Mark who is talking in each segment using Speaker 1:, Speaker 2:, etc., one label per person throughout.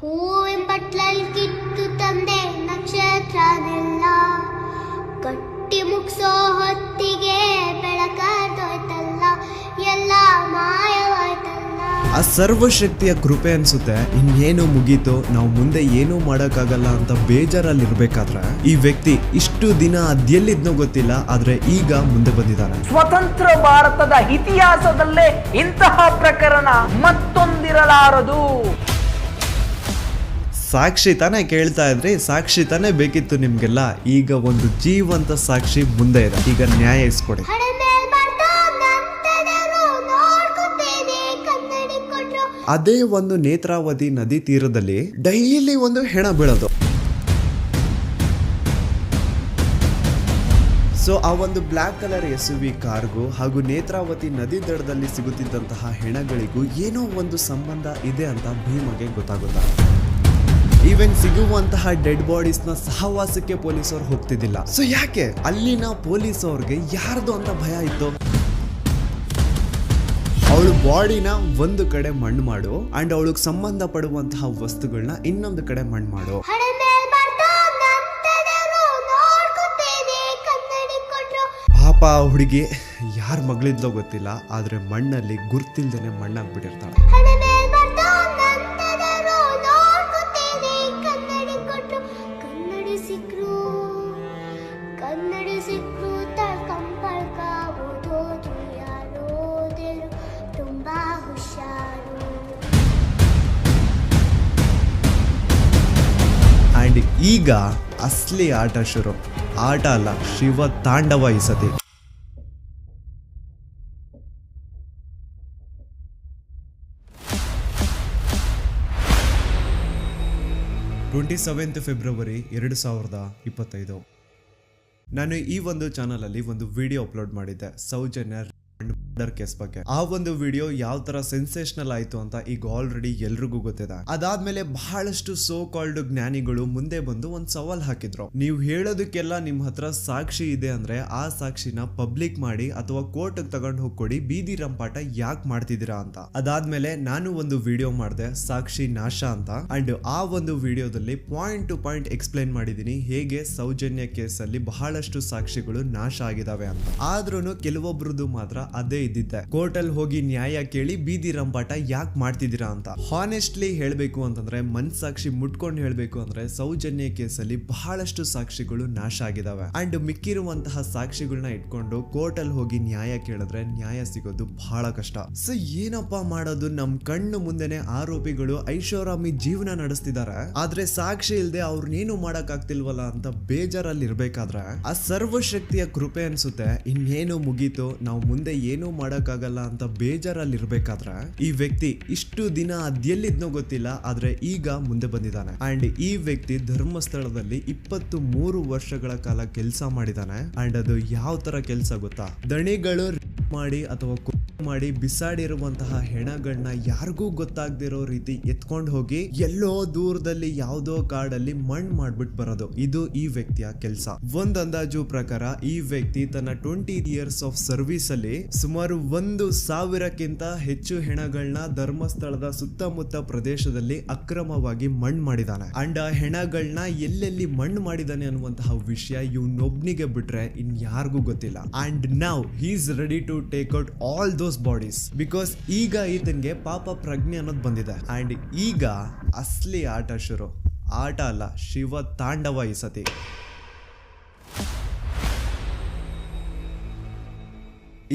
Speaker 1: ಹೂವಿನ ಬಟ್ಲಲ್ಲಿ ಕಿತ್ತು ತಂದೆ ನಕ್ಷತ್ರನೆಲ್ಲ ಕಟ್ಟಿ ಮುಗಿಸೋ ಹೊತ್ತಿಗೆ ಬೆಳಕಾದೋಯ್ತಲ್ಲ ಎಲ್ಲ ಮಾಯವಾಯ್ತಲ್ಲ.
Speaker 2: ಆ ಸರ್ವಶಕ್ತಿಯ ಕೃಪೆ ಅನ್ಸುತ್ತೆ ಇನ್ನೇನು ಮುಗೀತು, ನಾವು ಮುಂದೆ ಏನೂ ಮಾಡೋಕ್ಕಾಗಲ್ಲ ಅಂತ ಬೇಜಾರಲ್ಲಿರ್ಬೇಕಾದ್ರೆ ಈ ವ್ಯಕ್ತಿ ಇಷ್ಟು ದಿನ ಅದೆಲ್ಲಿದ್ನೋ ಗೊತ್ತಿಲ್ಲ, ಆದ್ರೆ ಈಗ ಮುಂದೆ ಬಂದಿದ್ದಾನೆ.
Speaker 3: ಸ್ವತಂತ್ರ ಭಾರತದ ಇತಿಹಾಸದಲ್ಲೇ ಇಂತಹ ಪ್ರಕರಣ ಮತ್ತೊಂದಿರಲಾರದು.
Speaker 2: ಸಾಕ್ಷಿ ತಾನೇ ಕೇಳ್ತಾ ಇದ್ರಿ, ಸಾಕ್ಷಿ ತಾನೇ ಬೇಕಿತ್ತು ನಿಮ್ಗೆಲ್ಲ. ಈಗ ಒಂದು ಜೀವಂತ ಸಾಕ್ಷಿ ಮುಂದೆ ಇದೆ, ಈಗ ನ್ಯಾಯ ಇಸ್ಕೊಡಿ. ಅದೇ ಒಂದು ನೇತ್ರಾವತಿ ನದಿ ತೀರದಲ್ಲಿ ಡೈಲಿ ಒಂದು ಹೆಣ ಬೀಳೋದು. ಸೊ ಆ ಒಂದು ಬ್ಲಾಕ್ ಕಲರ್ SUV ಕಾರ್ಗೂ ಹಾಗೂ ನೇತ್ರಾವತಿ ನದಿ ದಡದಲ್ಲಿ ಸಿಗುತ್ತಿದ್ದಂತಹ ಹೆಣಗಳಿಗೂ ಏನೋ ಒಂದು ಸಂಬಂಧ ಇದೆ ಅಂತ ಭೀಮಗೆ ಗೊತ್ತಾಗುತ್ತಾ. ಈವನ್ ಸಿಗುವಂತಹ ಡೆಡ್ ಬಾಡೀಸ್ ನ ಸಹವಾಸಕ್ಕೆ ಪೊಲೀಸರು ಹೋಗ್ತಿದ್ದಿಲ್ಲ. ಸೊ ಯಾಕೆ ಅಲ್ಲಿನ ಪೊಲೀಸ್ ಅವ್ರಿಗೆ ಯಾರ್ದು ಅಂತ ಭಯ ಇತ್ತು? ಅವಳು ಬಾಡಿನ ಒಂದು ಕಡೆ ಮಣ್ಣು ಮಾಡು ಅಂಡ್ ಅವಳಿಗೆ ಸಂಬಂಧ ಪಡುವಂತಹ ವಸ್ತುಗಳನ್ನ ಇನ್ನೊಂದು ಕಡೆ ಮಣ್ಣು ಮಾಡು. ಪಾಪ ಹುಡುಗಿ ಯಾರ ಮಗಳಿದ್ಲೋ ಗೊತ್ತಿಲ್ಲ, ಆದ್ರೆ ಮಣ್ಣಲ್ಲಿ ಗುರ್ತಿಲ್ದೇನೆ ಮಣ್ಣಾಗ್ಬಿಟ್ಟಿರ್ತಾಳೆ. ಅಂಡ್ ಈಗ ಅಸಲಿ ಆಟ ಶುರು. ಆಟ ಅಲ್ಲ, ಶಿವ ತಾಂಡವ ಈ ಸತಿ. 27 ಫೆಬ್ರವರಿ 2025. ನಾನು ಈ ಒಂದು ಚಾನಲ್ ಅಲ್ಲಿ ಒಂದು ವಿಡಿಯೋ ಅಪ್ಲೋಡ್ ಮಾಡಿದ್ದೆ ಸೌಜನ್ಯ ಮರ್ಡರ್ ಕೇಸ್ ಬಗ್ಗೆ. ಆ ಒಂದು ವಿಡಿಯೋ ಯಾವ ತರ ಸೆನ್ಸೇಷನಲ್ ಆಯ್ತು ಅಂತ ಈಗ ಆಲ್ರೆಡಿ ಎಲ್ರಿಗೂ ಗೊತ್ತಿದೆ. ಅದಾದ್ಮೇಲೆ ಬಹಳಷ್ಟು ಸೋ ಕಾಲ್ಡ್ ಜ್ಞಾನಿಗಳು ಮುಂದೆ ಬಂದು ಒಂದ್ ಸವಾಲ್ ಹಾಕಿದ್ರು. ನೀವು ಹೇಳೋದಕ್ಕೆಲ್ಲ ನಿಮ್ ಹತ್ರ ಸಾಕ್ಷಿ ಇದೆ ಅಂದ್ರೆ ಆ ಸಾಕ್ಷಿನ ಪಬ್ಲಿಕ್ ಮಾಡಿ ಅಥವಾ ಕೋರ್ಟ್ ತಗೊಂಡು ಹೋಗ್ಕೊಡಿ, ಬೀದಿ ರಂಪಾಟ ಯಾಕೆ ಮಾಡ್ತಿದ್ದೀರಾ ಅಂತ. ಅದಾದ್ಮೇಲೆ ನಾನು ಒಂದು ವಿಡಿಯೋ ಮಾಡಿದೆ ಸಾಕ್ಷಿ ನಾಶ ಅಂತ. ಅಂಡ್ ಆ ಒಂದು ವಿಡಿಯೋದಲ್ಲಿ ಪಾಯಿಂಟ್ ಟು ಪಾಯಿಂಟ್ ಎಕ್ಸ್ಪ್ಲೈನ್ ಮಾಡಿದೀನಿ ಹೇಗೆ ಸೌಜನ್ಯ ಕೇಸಲ್ಲಿ ಬಹಳಷ್ಟು ಸಾಕ್ಷಿಗಳು ನಾಶ ಆಗಿದಾವೆ ಅಂತ. ಆದ್ರೂ ಕೆಲವೊಬ್ರದ್ದು ಮಾತ್ರ ಅದೇ ಇದ್ದಿದ್ದೆ, ಕೋರ್ಟ್ ಅಲ್ಲಿ ಹೋಗಿ ನ್ಯಾಯ ಕೇಳಿ ಬೀದಿ ರಂಪಾಟ ಯಾಕೆ ಮಾಡ್ತಿದ್ದೀರಾ ಅಂತ. ಹಾನೆಸ್ಟ್ಲಿ ಹೇಳ್ಬೇಕು ಅಂತಂದ್ರೆ, ಮನ್ಸಾಕ್ಷಿ ಮುಟ್ಕೊಂಡು ಹೇಳ್ಬೇಕು ಅಂದ್ರೆ ಸೌಜನ್ಯ ಕೇಸಲ್ಲಿ ಬಹಳಷ್ಟು ಸಾಕ್ಷಿಗಳು ನಾಶ ಆಗಿದಾವೆ. ಅಂಡ್ ಮಿಕ್ಕಿರುವಂತಹ ಸಾಕ್ಷಿಗಳನ್ನ ಇಟ್ಕೊಂಡು ಕೋರ್ಟ್ ಅಲ್ಲಿ ಹೋಗಿ ನ್ಯಾಯ ಕೇಳಿದ್ರೆ ನ್ಯಾಯ ಸಿಗೋದು ಬಹಳ ಕಷ್ಟ. ಸೊ ಏನಪ್ಪಾ ಮಾಡೋದು, ನಮ್ ಕಣ್ಣು ಮುಂದೆನೆ ಆರೋಪಿಗಳು ಐಷಾರಾಮಿ ಜೀವನ ನಡೆಸ್ತಿದ್ದಾರೆ, ಆದ್ರೆ ಸಾಕ್ಷಿ ಇಲ್ದೆ ಅವ್ರನ್ನೇನು ಮಾಡಕ್ ಆಗ್ತಿಲ್ವಲ್ಲ ಅಂತ ಬೇಜಾರಲ್ಲಿ ಇರ್ಬೇಕಾದ್ರೆ ಆ ಸರ್ವಶಕ್ತಿಯ ಕೃಪೆ ಅನ್ಸುತ್ತೆ ಇನ್ನೇನು ಮುಗೀತು, ನಾವು ಮುಂದೆ ಏನೂ ಮಾಡಕ್ಕಾಗಲ್ಲ ಅಂತ ಬೇಜಾರಲ್ಲಿ ಇರ್ಬೇಕಾದ್ರೆ ಈ ವ್ಯಕ್ತಿ ಇಷ್ಟು ದಿನ ಅದೆಲ್ಲಿದ್ನೋ ಗೊತ್ತಿಲ್ಲ, ಆದ್ರೆ ಈಗ ಮುಂದೆ ಬಂದಿದ್ದಾನೆ. ಅಂಡ್ ಈ ವ್ಯಕ್ತಿ ಧರ್ಮಸ್ಥಳದಲ್ಲಿ 23 ವರ್ಷಗಳ ಕಾಲ ಕೆಲಸ ಮಾಡಿದಾನೆ. ಅಂಡ್ ಅದು ಯಾವ ತರ ಕೆಲಸ ಗೊತ್ತಾ, ದಣಿಗಳು ಮಾಡಿ ಅಥವಾ ಮಾಡಿ ಬಿಸಾಡಿರುವಂತಹ ಹೆಣಗಳನ್ನ ಯಾರಿಗೂ ಗೊತ್ತಾಗದಿರೋ ರೀತಿ ಎತ್ಕೊಂಡು ಹೋಗಿ ಎಲ್ಲೋ ದೂರದಲ್ಲಿ ಯಾವುದೋ ಕಾಡಲ್ಲಿ ಮಣ್ಣು ಮಾಡ್ಬಿಟ್ಟು ಬರೋದು, ಇದು ಈ ವ್ಯಕ್ತಿಯ ಕೆಲಸ. ಒಂದ್ ಅಂದಾಜು ಪ್ರಕಾರ ಈ ವ್ಯಕ್ತಿ ತನ್ನ 20 ಇಯರ್ಸ್ ಆಫ್ ಸರ್ವಿಸ್ ಅಲ್ಲಿ ಸುಮಾರು 1,000ಕ್ಕಿಂತ ಹೆಚ್ಚು ಹೆಣಗಳನ್ನ ಧರ್ಮಸ್ಥಳದ ಸುತ್ತಮುತ್ತ ಪ್ರದೇಶದಲ್ಲಿ ಅಕ್ರಮವಾಗಿ ಮಣ್ಣು ಮಾಡಿದಾನೆ. ಅಂಡ್ ಆ ಹೆಣಗಳನ್ನ ಎಲ್ಲೆಲ್ಲಿ ಮಣ್ಣು ಮಾಡಿದಾನೆ ಅನ್ನುವಂತಹ ವಿಷಯ ಇವನೊಬ್ನಿಗೆ ಬಿಟ್ರೆ ಇನ್ ಯಾರಿಗೂ ಗೊತ್ತಿಲ್ಲ. And now he is ready to take out all those bodies because ಈಗ ಈತನ್ಗೆ ಪಾಪ ಪ್ರಜ್ಞೆ ಅನ್ನೋದು ಬಂದಿದೆ. ಅಂಡ್ ಈಗ ಅಸಲಿ ಆಟ ಶುರು. ಆಟ ಅಲ್ಲ, ಶಿವ ತಾಂಡವ ಈ ಸತಿ.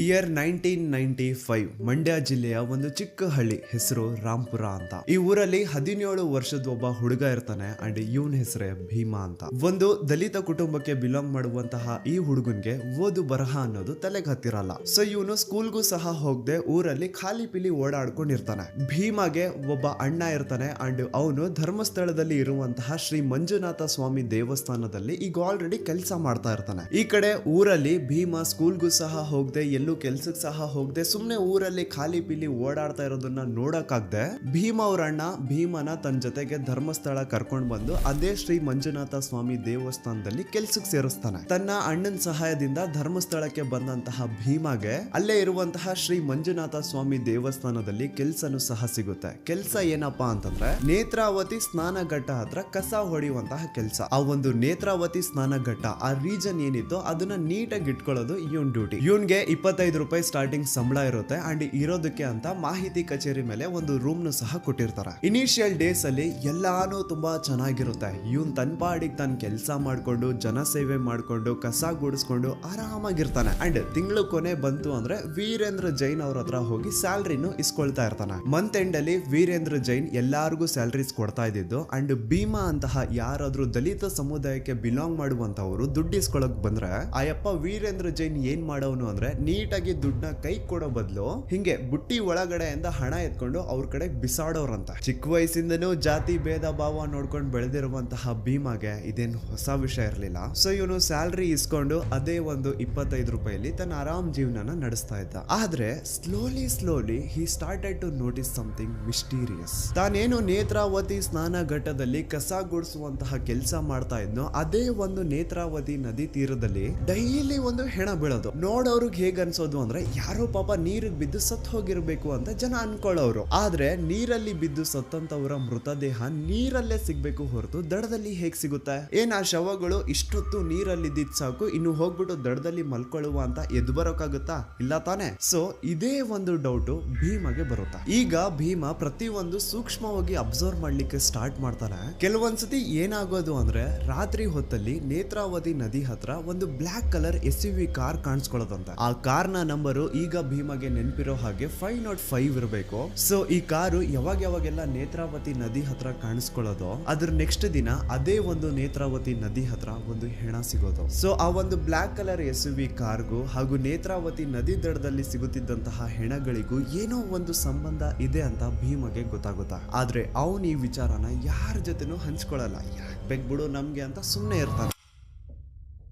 Speaker 2: ಇಯರ್ 1995 ಮಂಡ್ಯ ಜಿಲ್ಲೆಯ ಒಂದು ಚಿಕ್ಕ ಹಳ್ಳಿ, ಹೆಸರು ರಾಂಪುರ ಅಂತ. ಈ ಊರಲ್ಲಿ 17 ವರ್ಷದ ಒಬ್ಬ ಹುಡುಗ ಇರ್ತಾನೆ. ಅಂಡ್ ಇವನ್ ಹೆಸರೇ ಭೀಮಾ ಅಂತ. ಒಂದು ದಲಿತ ಕುಟುಂಬಕ್ಕೆ ಬಿಲಾಂಗ್ ಮಾಡುವಂತಹ ಈ ಹುಡುಗನ್ಗೆ ಓದು ಬರಹ ಅನ್ನೋದು ತಲೆಗೆ ಹತ್ತಿರಲ್ಲ. ಸೊ ಇವನು ಸ್ಕೂಲ್ಗೂ ಸಹ ಹೋಗದೆ ಊರಲ್ಲಿ ಖಾಲಿ ಪಿಲಿ ಓಡಾಡ್ಕೊಂಡಿರ್ತಾನೆ. ಭೀಮಾಗೆ ಒಬ್ಬ ಅಣ್ಣ ಇರ್ತಾನೆ. ಅಂಡ್ ಅವನು ಧರ್ಮಸ್ಥಳದಲ್ಲಿ ಇರುವಂತಹ ಶ್ರೀ ಮಂಜುನಾಥ ಸ್ವಾಮಿ ದೇವಸ್ಥಾನದಲ್ಲಿ ಈಗ ಆಲ್ರೆಡಿ ಕೆಲಸ ಮಾಡ್ತಾ ಇರ್ತಾನೆ. ಈ ಕಡೆ ಊರಲ್ಲಿ ಭೀಮಾ ಸ್ಕೂಲ್ಗೂ ಸಹ ಹೋಗದೆ ಎಲ್ಲೂ ಕೆಲ್ಸಕ್ಕೆ ಸಹ ಹೋಗದೆ ಸುಮ್ನೆ ಊರಲ್ಲಿ ಖಾಲಿ ಪಿಲಿ ಓಡಾಡ್ತಾ ಇರೋದನ್ನ ನೋಡಕ್ಕಾಗ್ದೆ ಭೀಮ ಅವ್ರ ಅಣ್ಣ ಭೀಮನ ತನ್ನ ಜೊತೆಗೆ ಧರ್ಮಸ್ಥಳ ಕರ್ಕೊಂಡ್ ಬಂದು ಅದೇ ಶ್ರೀ ಮಂಜುನಾಥ ಸ್ವಾಮಿ ದೇವಸ್ಥಾನದಲ್ಲಿ ಕೆಲ್ಸಕ್ಕೆ ಸೇರಿಸ್ತಾನೆ. ತನ್ನ ಅಣ್ಣನ ಸಹಾಯದಿಂದ ಧರ್ಮಸ್ಥಳಕ್ಕೆ ಬಂದಂತಹ ಭೀಮಗೆ ಅಲ್ಲೇ ಇರುವಂತಹ ಶ್ರೀ ಮಂಜುನಾಥ ಸ್ವಾಮಿ ದೇವಸ್ಥಾನದಲ್ಲಿ ಕೆಲ್ಸನೂ ಸಹ ಸಿಗುತ್ತೆ. ಕೆಲ್ಸ ಏನಪ್ಪಾ ಅಂತಂದ್ರೆ ನೇತ್ರಾವತಿ ಸ್ನಾನಘಟ್ಟ ಹತ್ರ ಕಸ ಹೊಡೆಯುವಂತಹ ಕೆಲ್ಸ. ಆ ಒಂದು ನೇತ್ರಾವತಿ ಸ್ನಾನಘಟ್ಟ ಆ ರೀಜನ್ ಏನಿತ್ತು ಅದನ್ನ ನೀಟಾಗಿ ಇಟ್ಕೊಳ್ಳೋದು ಇವನ್ ಡ್ಯೂಟಿ. ಇವನ್ಗೆ 25 ರೂಪಾಯಿ ಸ್ಟಾರ್ಟಿಂಗ್ ಸಂಬಳ ಇರುತ್ತೆ ಅಂಡ್ ಇರೋದಕ್ಕೆ ಅಂತ ಮಾಹಿತಿ ಕಚೇರಿ ಮೇಲೆ ಒಂದು ರೂಮ್ ನು ಸಹ ಕೊಟ್ಟಿರ್ತಾರೆ. ಇನಿಷಿಯಲ್ ಡೇಸ್ ಅಲ್ಲಿ ಎಲ್ಲಾನು ತುಂಬಾ ಚೆನ್ನಾಗಿರುತ್ತೆ. ಇವನ್ ತನ್ ಪಾಡಿಗೆ ತಾನು ಕೆಲಸ ಮಾಡ್ಕೊಂಡು ಜನ ಸೇವೆ ಮಾಡ್ಕೊಂಡು ಕಸ ಗುಡಿಸ್ಕೊಂಡು ಆರಾಮಾಗಿರ್ತಾನೆ. ಅಂಡ್ ತಿಂಗಳು ಕೊನೆ ಬಂತು ಅಂದ್ರೆ ವೀರೇಂದ್ರ ಜೈನ್ ಅವ್ರ ಹತ್ರ ಹೋಗಿ ಸ್ಯಾಲ್ರಿನು ಇಸ್ಕೊಳ್ತಾ ಇರ್ತಾನೆ. ಮಂತ್ ಎಂಡ್ ಅಲ್ಲಿ ವೀರೇಂದ್ರ ಜೈನ್ ಎಲ್ಲಾರ್ಗು ಸ್ಯಾಲ್ರೀಸ್ ಕೊಡ್ತಾ ಇದ್ದಿದ್ದು. ಅಂಡ್ ಭೀಮಾ ಅಂತಹ ಯಾರಾದ್ರೂ ದಲಿತ ಸಮುದಾಯಕ್ಕೆ ಬಿಲಾಂಗ್ ಮಾಡುವಂತವ್ರು ದುಡ್ಡು ಇಸ್ಕೊಳಕ್ ಬಂದ್ರೆ ಆಯಪ್ಪ ವೀರೇಂದ್ರ ಜೈನ್ ಏನ್ ಮಾಡೋನು ಅಂದ್ರೆ ನೀಟಾಗಿ ದುಡ್ಡನ್ನ ಕೈ ಕೊಡೋ ಬದಲು ಹಿಂಗೆ ಬುಟ್ಟಿ ಒಳಗಡೆಯಿಂದ ಹಣ ಎತ್ಕೊಂಡು ಅವ್ರ ಕಡೆ ಬಿಸಾಡೋರಂತ. ಚಿಕ್ಕ ವಯಸ್ಸಿಂದನೂ ಜಾತಿ ಭೇದ ಭಾವ ನೋಡ್ಕೊಂಡು ಬೆಳೆದಿರುವಂತಹ ಭೀಮಾಗೆ ಇದೇನು ಹೊಸ ವಿಷಯ ಇರಲಿಲ್ಲ. ಸೊ ಇವನು ಸ್ಯಾಲ್ರಿ ಇಸ್ಕೊಂಡು ಅದೇ ಒಂದು 25 ರೂಪಾಯಿಲಿ ತನ್ನ ಆರಾಮ್ ಜೀವನನ ನಡೆಸ್ತಾ ಇದ್ದ. ಆದ್ರೆ slowly he started to notice something mysterious. ತಾನೇನು ನೇತ್ರಾವತಿ ಸ್ನಾನ ಘಟ್ಟದಲ್ಲಿ ಕಸ ಗುಡಿಸುವಂತಹ ಕೆಲಸ ಮಾಡ್ತಾ ಇದ್ನೋ ಅದೇ ಒಂದು ನೇತ್ರಾವತಿ ನದಿ ತೀರದಲ್ಲಿ ಡೈಲಿ ಒಂದು ಹೆಣ ಬೀಳೋದು. ನೋಡೋರ್ಗ್ ಹೇಗ್ ಅನ್ಸೋದು ಅಂದ್ರೆ ಯಾರೋ ಪಾಪ ನೀರಿಗೆ ಬಿದ್ದು ಸತ್ ಹೋಗಿರ್ಬೇಕು ಅಂತ ಜನ ಅನ್ಕೊಳ್ಳೋರು. ಆದ್ರೆ ನೀರಲ್ಲಿ ಬಿದ್ದು ಸತ್ತಂತವರ ಮೃತದೇಹ ನೀರಲ್ಲೇ ಸಿಗ್ಬೇಕು ಹೊರತು ದಡದಲ್ಲಿ ಹೇಗ್ ಸಿಗುತ್ತೆ? ಏನ್ ಆ ಶವಗಳು ಇಷ್ಟೊತ್ತು ನೀರಲ್ಲಿ ಇದ್ದಿದ್ ಸಾಕು ಇನ್ನು ಹೋಗ್ಬಿಟ್ಟು ದಡದಲ್ಲಿ ಮಲ್ಕೊಳ್ಳುವ ಅಂತ ಎದ್ದು ಬರೋಕಾಗುತ್ತಾ? ಇಲ್ಲ ತಾನೆ. ಸೊ ಇದೇ ಒಂದು ಡೌಟ್ ಭೀಮಗೆ ಬರುತ್ತಾ. ಈಗ ಭೀಮ ಪ್ರತಿಯೊಂದು ಸೂಕ್ಷ್ಮವಾಗಿ ಅಬ್ಸರ್ವ್ ಮಾಡ್ಲಿಕ್ಕೆ ಸ್ಟಾರ್ಟ್ ಮಾಡ್ತಾನೆ. ಕೆಲವೊಂದ್ಸತಿ ಏನಾಗೋದು ಅಂದ್ರೆ ರಾತ್ರಿ ಹೊತ್ತಲ್ಲಿ ನೇತ್ರಾವತಿ ನದಿ ಹತ್ರ ಒಂದು ಬ್ಲಾಕ್ ಕಲರ್ SUV ಕಾರ್ ಕಾಣಿಸ್ಕೊಳ್ಳೋದಂತೆ. ಆ ಕಾರ್ ನ ನಂಬರು ಈಗ ಭೀಮಗೆ ನೆನಪಿರೋ ಹಾಗೆ 505 ಇರಬೇಕು. ಸೊ ಈ ಕಾರು ಯಾವಾಗೆಲ್ಲ ನೇತ್ರಾವತಿ ನದಿ ಹತ್ರ ಕಾಣಿಸ್ಕೊಳ್ಳೋದು ಅದ್ರ ನೆಕ್ಸ್ಟ್ ದಿನ ಅದೇ ಒಂದು ನೇತ್ರಾವತಿ ನದಿ ಹತ್ರ ಒಂದು ಹೆಣ ಸಿಗೋದು. ಸೊ ಆ ಒಂದು ಬ್ಲಾಕ್ ಕಲರ್ SUV ಕಾರ್ಗೂ ಹಾಗೂ ನೇತ್ರಾವತಿ ನದಿ ದಡದಲ್ಲಿ ಸಿಗುತ್ತಿದ್ದಂತಹ ಹೆಣಗಳಿಗೂ ಏನೋ ಒಂದು ಸಂಬಂಧ ಇದೆ ಅಂತ ಭೀಮಗೆ ಗೊತ್ತಾಗುತ್ತಾ. ಆದ್ರೆ ಅವನ್ ಈ ವಿಚಾರನ ಯಾರ ಜೊತೆನೂ ಹಂಚ್ಕೊಳ್ಳಲ್ಲ. ಯಾಕೆ ಬೇಕ್ಬಿಡು ನಮ್ಗೆ ಅಂತ ಸುಮ್ಮನೆ ಇರ್ತಾನೆ.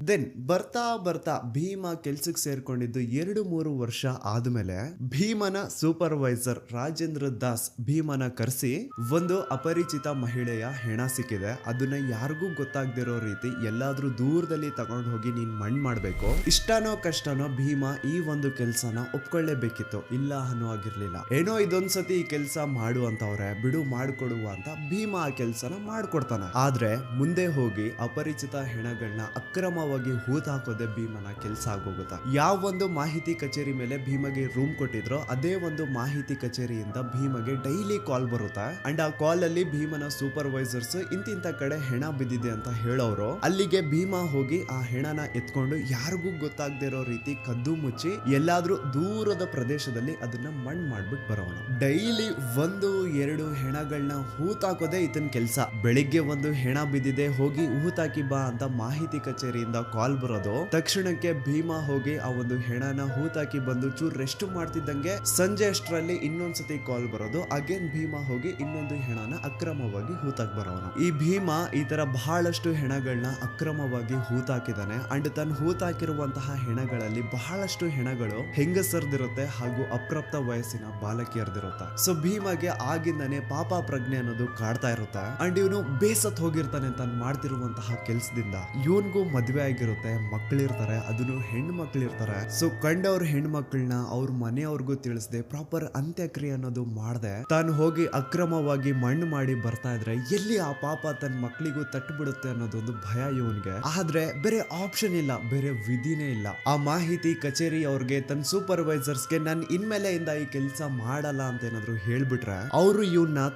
Speaker 2: ದೆನ್ ಬರ್ತಾ ಭೀಮ ಕೆಲ್ಸಕ್ಕೆ ಸೇರ್ಕೊಂಡಿದ್ದು 2-3 ವರ್ಷ ಆದ್ಮೇಲೆ ಭೀಮನ ಸೂಪರ್ವೈಸರ್ ರಾಜೇಂದ್ರ ದಾಸ್ ಭೀಮನ ಕರೆಸಿ ಒಂದು ಅಪರಿಚಿತ ಮಹಿಳೆಯ ಹೆಣ ಸಿಕ್ಕಿದೆ, ಅದನ್ನ ಯಾರಿಗೂ ಗೊತ್ತಾಗ್ದಿರೋ ರೀತಿ ಎಲ್ಲಾದ್ರೂ ದೂರದಲ್ಲಿ ತಗೊಂಡು ಹೋಗಿ ನೀನ್ ಮಣ್ಣು ಮಾಡ್ಬೇಕು. ಇಷ್ಟನೋ ಕಷ್ಟನೋ ಭೀಮ ಈ ಒಂದು ಕೆಲ್ಸನ ಒಪ್ಕೊಳ್ಳೇಬೇಕಿತ್ತು. ಇಲ್ಲ ಅನ್ನೋ ಆಗಿರ್ಲಿಲ್ಲ. ಏನೋ ಇದೊಂದ್ಸತಿ ಈ ಕೆಲ್ಸ ಮಾಡು ಅಂತವ್ರೆ ಬಿಡು ಮಾಡ್ಕೊಡುವ ಅಂತ ಭೀಮ ಆ ಕೆಲ್ಸನ ಮಾಡ್ಕೊಡ್ತಾನೆ. ಆದ್ರೆ ಮುಂದೆ ಹೋಗಿ ಅಪರಿಚಿತ ಹೆಣಗಳನ್ನ ಅಕ್ರಮವಾಗಿ ಹೂತ್ ಹಾಕೋದೆ ಭೀಮನ ಕೆಲಸ ಆಗೋಗುತ್ತಾ. ಯಾವ ಒಂದು ಮಾಹಿತಿ ಕಚೇರಿ ಮೇಲೆ ಭೀಮಗೆ ರೂಮ್ ಕೊಟ್ಟಿದ್ರೋ ಅದೇ ಒಂದು ಮಾಹಿತಿ ಕಚೇರಿಯಿಂದ ಭೀಮಗೆ ಡೈಲಿ ಕಾಲ್ ಬರುತ್ತಾ. ಅಂಡ್ ಆ ಕಾಲ್ ಅಲ್ಲಿ ಭೀಮನ ಸೂಪರ್ವೈಸರ್ಸ್ ಇಂತಿಂತ ಕಡೆ ಹೆಣ ಬಿದ್ದಿದೆ ಅಂತ ಹೇಳೋರು. ಅಲ್ಲಿಗೆ ಭೀಮ ಹೋಗಿ ಆ ಹೆಣನ ಎತ್ಕೊಂಡು ಯಾರಿಗೂ ಗೊತ್ತಾಗದೇ ಇರೋ ರೀತಿ ಕದ್ದು ಮುಚ್ಚಿ ಎಲ್ಲಾದ್ರೂ ದೂರದ ಪ್ರದೇಶದಲ್ಲಿ ಅದನ್ನ ಮಣ್ಣು ಮಾಡ್ಬಿಟ್ಟು ಬರೋನು. ಡೈಲಿ 1-2 ಹೆಣಗಳನ್ನ ಹೂತಾಕೋದೆ ಇದನ್ ಕೆಲ್ಸ. ಬೆಳಿಗ್ಗೆ ಒಂದು ಹೆಣ ಬಿದ್ದಿದೆ ಹೋಗಿ ಹೂತಾಕಿ ಬಾ ಅಂತ ಮಾಹಿತಿ ಕಚೇರಿಯಿಂದ ಕಾಲ್ ಬರೋದು. ತಕ್ಷಣಕ್ಕೆ ಭೀಮ ಹೋಗಿ ಆ ಒಂದು ಹೆಣನ ಹೂತಾಕಿ ಬಂದು ಚೂರ್ ರೆಸ್ಟ್ ಮಾಡ್ತಿದ್ದಂಗೆ ಸಂಜೆ ಅಷ್ಟರಲ್ಲಿ ಇನ್ನೊಂದ್ಸತಿ ಕಾಲ್ ಬರೋದು. ಅಗೇನ್ ಭೀಮ ಹೋಗಿ ಇನ್ನೊಂದು ಹೆಣನ ಅಕ್ರಮವಾಗಿ ಹೂತಾಕ್ ಬರೋನು. ಈ ಭೀಮ ಈ ತರ ಬಹಳಷ್ಟು ಹೆಣಗಳನ್ನ ಅಕ್ರಮವಾಗಿ ಹೂತಾಕಿದಾನೆ. ಅಂಡ್ ತನ್ನ ಹೂತಾಕಿರುವಂತಹ ಹೆಣಗಳಲ್ಲಿ ಬಹಳಷ್ಟು ಹೆಣಗಳು ಹೆಂಗಸರ್ದಿರುತ್ತೆ ಹಾಗೂ ಅಪ್ರಾಪ್ತ ವಯಸ್ಸಿನ ಬಾಲಕಿಯರ್ದಿರುತ್ತೆ. ಸೊ ಭೀಮಗೆ ಆಗಿಂದಾನೆ ಪಾಪ ಪ್ರಜ್ಞೆ ಅನ್ನೋದು ಕಾಡ್ತಾ ಇರುತ್ತೆ. ಅಂಡ್ ಇವನು ಬೇಸತ್ ಹೋಗಿರ್ತಾನೆ ತಾನು ಮಾಡ್ತಿರುವಂತಹ ಕೆಲ್ಸದಿಂದ. ಇವನ್ಗೂ ಮದ್ವೆ ಆಗಿರುತ್ತೆ, ಮಕ್ಕಳಿರ್ತಾರೆ, ಅದನ್ನು ಹೆಣ್ಣು ಮಕ್ಕಳಿರ್ತಾರೆ. ಸೊ ಕಂಡವ್ರ ಹೆಣ್ಮಕ್ಳನ್ನ ಅವ್ರ ಮನೆಯವ್ರಿಗೂ ತಿಳಿಸದೆ ಪ್ರಾಪರ್ ಅಂತ್ಯಕ್ರಿಯೆ ಅನ್ನೋದು ಮಾಡದೆ ತಾನು ಹೋಗಿ ಅಕ್ರಮವಾಗಿ ಮಣ್ಣು ಮಾಡಿ ಬರ್ತಾ ಇದ್ರೆ ಎಲ್ಲಿ ಆ ಪಾಪ ತನ್ನ ಮಕ್ಕಳಿಗೂ ತಟ್ಟುಬಿಡುತ್ತೆ ಅನ್ನೋದೊಂದು ಭಯ ಇವನ್ಗೆ. ಆದ್ರೆ ಬೇರೆ ಆಪ್ಷನ್ ಇಲ್ಲ, ಬೇರೆ ವಿಧಿನೇ ಇಲ್ಲ. ಆ ಮಾಹಿತಿ ಕಚೇರಿ ಅವ್ರಿಗೆ ತನ್ನ ಸೂಪರ್ವೈಸರ್ಸ್ಗೆ ನಾನು ಇನ್ಮೇಲೆಯಿಂದ ಈ ಕೆಲಸ ಮಾಡಲ್ಲ ಅಂತ ಏನಾದ್ರು ಹೇಳ್ಬಿಟ್ರೆ ಅವರು ಇವನ್ನ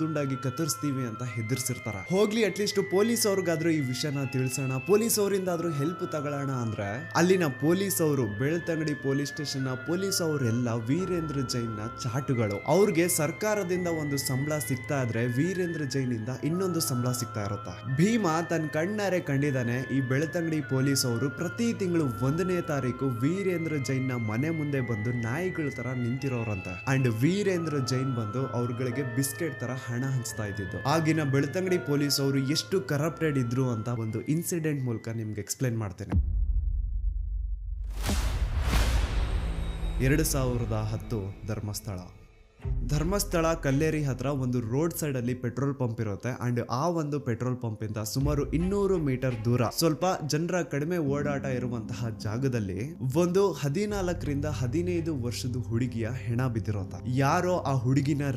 Speaker 2: ತುಂಡಾಗಿ ಕತ್ತರಿಸ್ತೀವಿ ಅಂತ ಹೆದರ್ಸಿರ್ತಾರ. ಹೋಗ್ಲಿ ಅಟ್ಲೀಸ್ಟ್ ಪೊಲೀಸ್ ಅವ್ರಿಗಾದ್ರೂ ಈ ವಿಷಯನ ತಿಳಿಸೋಣ, ಪೊಲೀಸ್ ಅವರಿಂದಾದ್ರೂ ಹೆಲ್ಪ್ ತಗೊಳ್ಳೋಣ ಅಂದ್ರೆ ಅಲ್ಲಿನ ಪೊಲೀಸ್ ಅವರು ಬೆಳ್ತಂಗಡಿ ಪೊಲೀಸ್ ಸ್ಟೇಷನ್ ನ ಪೊಲೀಸ್ ಅವರೆಲ್ಲ ವೀರೇಂದ್ರ ಜೈನ್ ನ ಚಾಟುಗಳು. ಅವ್ರಿಗೆ ಸರ್ಕಾರದಿಂದ ಒಂದು ಸಂಬಳ ಸಿಗ್ತಾ ಇದ್ರೆ ವೀರೇಂದ್ರ ಜೈನ್ ಇಂದ ಇನ್ನೊಂದು ಸಂಬಳ ಸಿಗ್ತಾ ಇರುತ್ತೆ. ಭೀಮ ತನ್ನ ಕಣ್ಣಾರೆ ಕಂಡಿದ್ದಾನೆ ಈ ಬೆಳ್ತಂಗಡಿ ಪೊಲೀಸ್ ಅವರು ಪ್ರತಿ ತಿಂಗಳು 1ನೇ ತಾರೀಕು ವೀರೇಂದ್ರ ಜೈನ್ ನ ಮನೆ ಮುಂದೆ ಬಂದು ನಾಯಿಗಳ ತರ ನಿಂತಿರೋರಂತೆ. ಅಂಡ್ ವೀರೇಂದ್ರ ಜೈನ್ ಬಂದು ಅವ್ರಗಳಿಗೆ ಬಿಸ್ಕೆಟ್ ತರ ಹಣ ಹಂಚ್ತಾ ಇದ್ದಿದ್ದು. ಆಗಿನ ಬೆಳ್ತಂಗಡಿ ಪೊಲೀಸ್ ಅವರು ಎಷ್ಟು ಕರಪ್ಟೆಡ್ ಇದ್ರು ಅಂತ ಒಂದು ಇನ್ಸಿಡೆಂಟ್ ಮೂಲಕ ನಿಮ್ಗೆ ಎಕ್ಸ್ಪ್ಲೇನ್ ಮಾಡ್ತೇನೆ. 2010 ಧರ್ಮಸ್ಥಳ ಕಲ್ಲೇರಿ ಹತ್ರ ಒಂದು ರೋಡ್ ಸೈಡ್ ಅಲ್ಲಿ ಪೆಟ್ರೋಲ್ ಪಂಪ್ ಇರುತ್ತೆ ಅಂಡ್ ಆ ಒಂದು ಪೆಟ್ರೋಲ್ ಪಂಪ್ ಇಂದ ಸುಮಾರು 200 ಮೀಟರ್ ದೂರ ಸ್ವಲ್ಪ ಜನರ ಕಡಿಮೆ ಓಡಾಟ ಇರುವಂತಹ ಜಾಗದಲ್ಲಿ ಒಂದು 14 ರಿಂದ 15 ವರ್ಷದ ಹುಡುಗಿಯ ಹೆಣ ಬಿದ್ದಿರೋತ. ಯಾರೋ ಆ ಹುಡುಗಿನ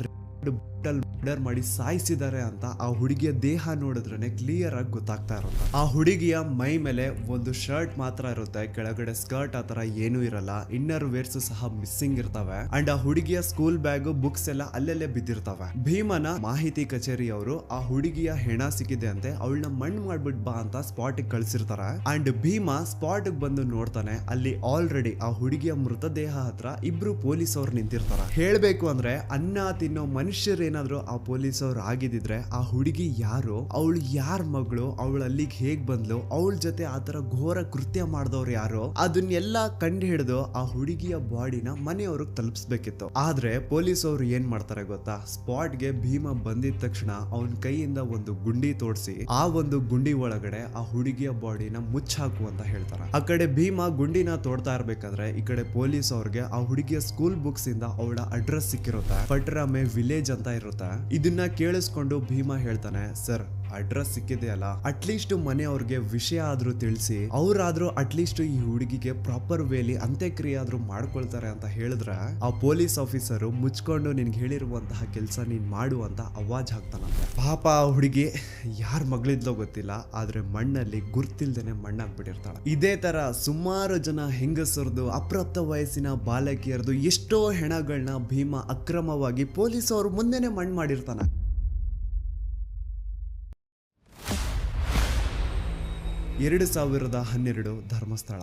Speaker 2: ಮರ್ಡರ್ ಮಾಡಿ ಸಾಯಿಸಿದ್ದಾರೆ ಅಂತ ಆ ಹುಡುಗಿಯ ದೇಹ ನೋಡಿದ್ರೆ ಕ್ಲಿಯರ್ ಆಗಿ ಗೊತ್ತಾಗ್ತಾ ಇರುತ್ತೆ. ಆ ಹುಡುಗಿಯ ಮೈ ಮೇಲೆ ಒಂದು ಶರ್ಟ್ ಮಾತ್ರ ಇರುತ್ತೆ, ಕೆಳಗಡೆ ಸ್ಕರ್ಟ್ ಆತರ ಏನೂ ಇರಲ್ಲ, ಇನ್ನರ್ ವೇರ್ಸ್ ಸಹ ಮಿಸ್ಸಿಂಗ್ ಇರ್ತವೆ ಅಂಡ್ ಆ ಹುಡುಗಿಯ ಸ್ಕೂಲ್ ಬ್ಯಾಗ್ ಬುಕ್ಸ್ ಎಲ್ಲ ಅಲ್ಲೆಲ್ಲೇ ಬಿದ್ದಿರ್ತವೆ. ಭೀಮನ ಮಾಹಿತಿ ಕಚೇರಿ ಅವರು ಆ ಹುಡುಗಿಯ ಹೆಣ ಸಿಕ್ಕಿದೆ ಅಂತೆ, ಅವಳನ್ನ ಮಣ್ಣು ಮಾಡ್ಬಿಟ್ ಬಾ ಅಂತ ಸ್ಪಾಟ್ ಕಳ್ಸಿರ್ತಾರೆ ಅಂಡ್ ಭೀಮ ಸ್ಪಾಟ್ ಬಂದು ನೋಡ್ತಾನೆ. ಅಲ್ಲಿ ಆಲ್ರೆಡಿ ಆ ಹುಡುಗಿಯ ಮೃತದೇಹ ಹತ್ರ ಇಬ್ರು ಪೊಲೀಸ್ ಅವ್ರು ನಿಂತಿರ್ತಾರೆ. ಹೇಳ್ಬೇಕು ಅಂದ್ರೆ ಅನ್ನ ತಿನ್ನೋ ಮನುಷ್ಯರೇನಾದ್ರು ಆ ಪೊಲೀಸ್ ಅವ್ರು ಆಗಿದ್ರೆ ಆ ಹುಡುಗಿ ಯಾರು, ಅವಳು ಯಾರ ಮಗಳು, ಅವಳು ಅಲ್ಲಿಗೆ ಹೇಗ್ ಬಂದ್ಲು, ಅವಳ ಜೊತೆ ಆತರ ಘೋರ ಕೃತ್ಯ ಮಾಡಿದವ್ರು ಯಾರು, ಅದನ್ನೆಲ್ಲ ಕಂಡು ಹಿಡಿದು ಆ ಹುಡುಗಿಯ ಬಾಡಿನ ಮನೆಯವ್ರಿಗೆ ತಲುಪಿಸ್ಬೇಕಿತ್ತು. ಆದ್ರೆ ಪೊಲೀಸ್ ಅವರು ಏನ್ ಮಾಡ್ತಾರೆ ಗೊತ್ತಾ, ಸ್ಪಾಟ್ಗೆ ಭೀಮ ಬಂದಿದ ತಕ್ಷಣ ಅವನ ಕೈಯಿಂದ ಒಂದು ಗುಂಡಿ ತೋಡಿಸಿ ಆ ಒಂದು ಗುಂಡಿ ಒಳಗಡೆ ಆ ಹುಡುಗಿಯ ಬಾಡಿನ ಮುಚ್ಚಾಕು ಅಂತ ಹೇಳ್ತಾರೆ. ಆ ಕಡೆ ಭೀಮ ಗುಂಡಿನ ತೋಡ್ತಾ ಇರ್ಬೇಕಾದ್ರೆ ಈ ಕಡೆ ಪೊಲೀಸ್ ಅವ್ರಿಗೆ ಆ ಹುಡುಗಿಯ ಸ್ಕೂಲ್ ಬುಕ್ಸ್ ಇಂದ ಅವಳ ಅಡ್ರೆಸ್ ಸಿಕ್ಕಿರುತ್ತೆ, ಪಟ್ರಾಮೆ ವಿಲೇಜ್ ಅಂತ ಇರುತ್ತೆ. ಇದನ್ನ ಕೇಳಿಸ್ಕೊಂಡು ಭೀಮ ಹೇಳ್ತಾನೆ, ಸರ್ ಅಡ್ರೆಸ್ ಸಿಕ್ಕಿದೆ ಅಲ್ಲ, ಅಟ್ಲೀಸ್ಟ್ ಮನೆಯವ್ರಿಗೆ ವಿಷಯ ಆದ್ರೂ ತಿಳಿಸಿ, ಅವ್ರಾದ್ರೂ ಅಟ್ಲೀಸ್ಟ್ ಈ ಹುಡುಗಿಗೆ ಪ್ರಾಪರ್ ವೇಲಿ ಅಂತ್ಯಕ್ರಿಯೆ ಆದ್ರೂ ಮಾಡ್ಕೊಳ್ತಾರೆ ಅಂತ ಹೇಳಿದ್ರೆ ಆ ಪೊಲೀಸ್ ಆಫೀಸರು ಮುಚ್ಕೊಂಡು ನಿನ್ಗೆ ಹೇಳಿರುವಂತಹ ಕೆಲಸ ನೀನ್ ಮಾಡು ಅಂತ ಅವಾಜ್ ಹಾಕ್ತಾನಂತೆ. ಪಾಪ ಆ ಹುಡುಗಿ ಯಾರ ಮಗಳಿದ್ಲೋ ಗೊತ್ತಿಲ್ಲ, ಆದ್ರೆ ಮಣ್ಣಲ್ಲಿ ಗುರ್ತಿಲ್ದೇನೆ ಮಣ್ಣಾಗ್ಬಿಟ್ಟಿರ್ತಾಳೆ. ಇದೇ ತರ ಸುಮಾರು ಜನ ಹೆಂಗಸರದು ಅಪ್ರಾಪ್ತ ವಯಸ್ಸಿನ ಬಾಲಕಿಯರದು ಎಷ್ಟೋ ಹೆಣಗಳನ್ನ ಭೀಮ ಅಕ್ರಮವಾಗಿ ಪೊಲೀಸ್ ಅವರು ಮುಂದೆನೆ ಮಣ್ಣು ಮಾಡಿರ್ತಾನೆ. 2012 ಧರ್ಮಸ್ಥಳ.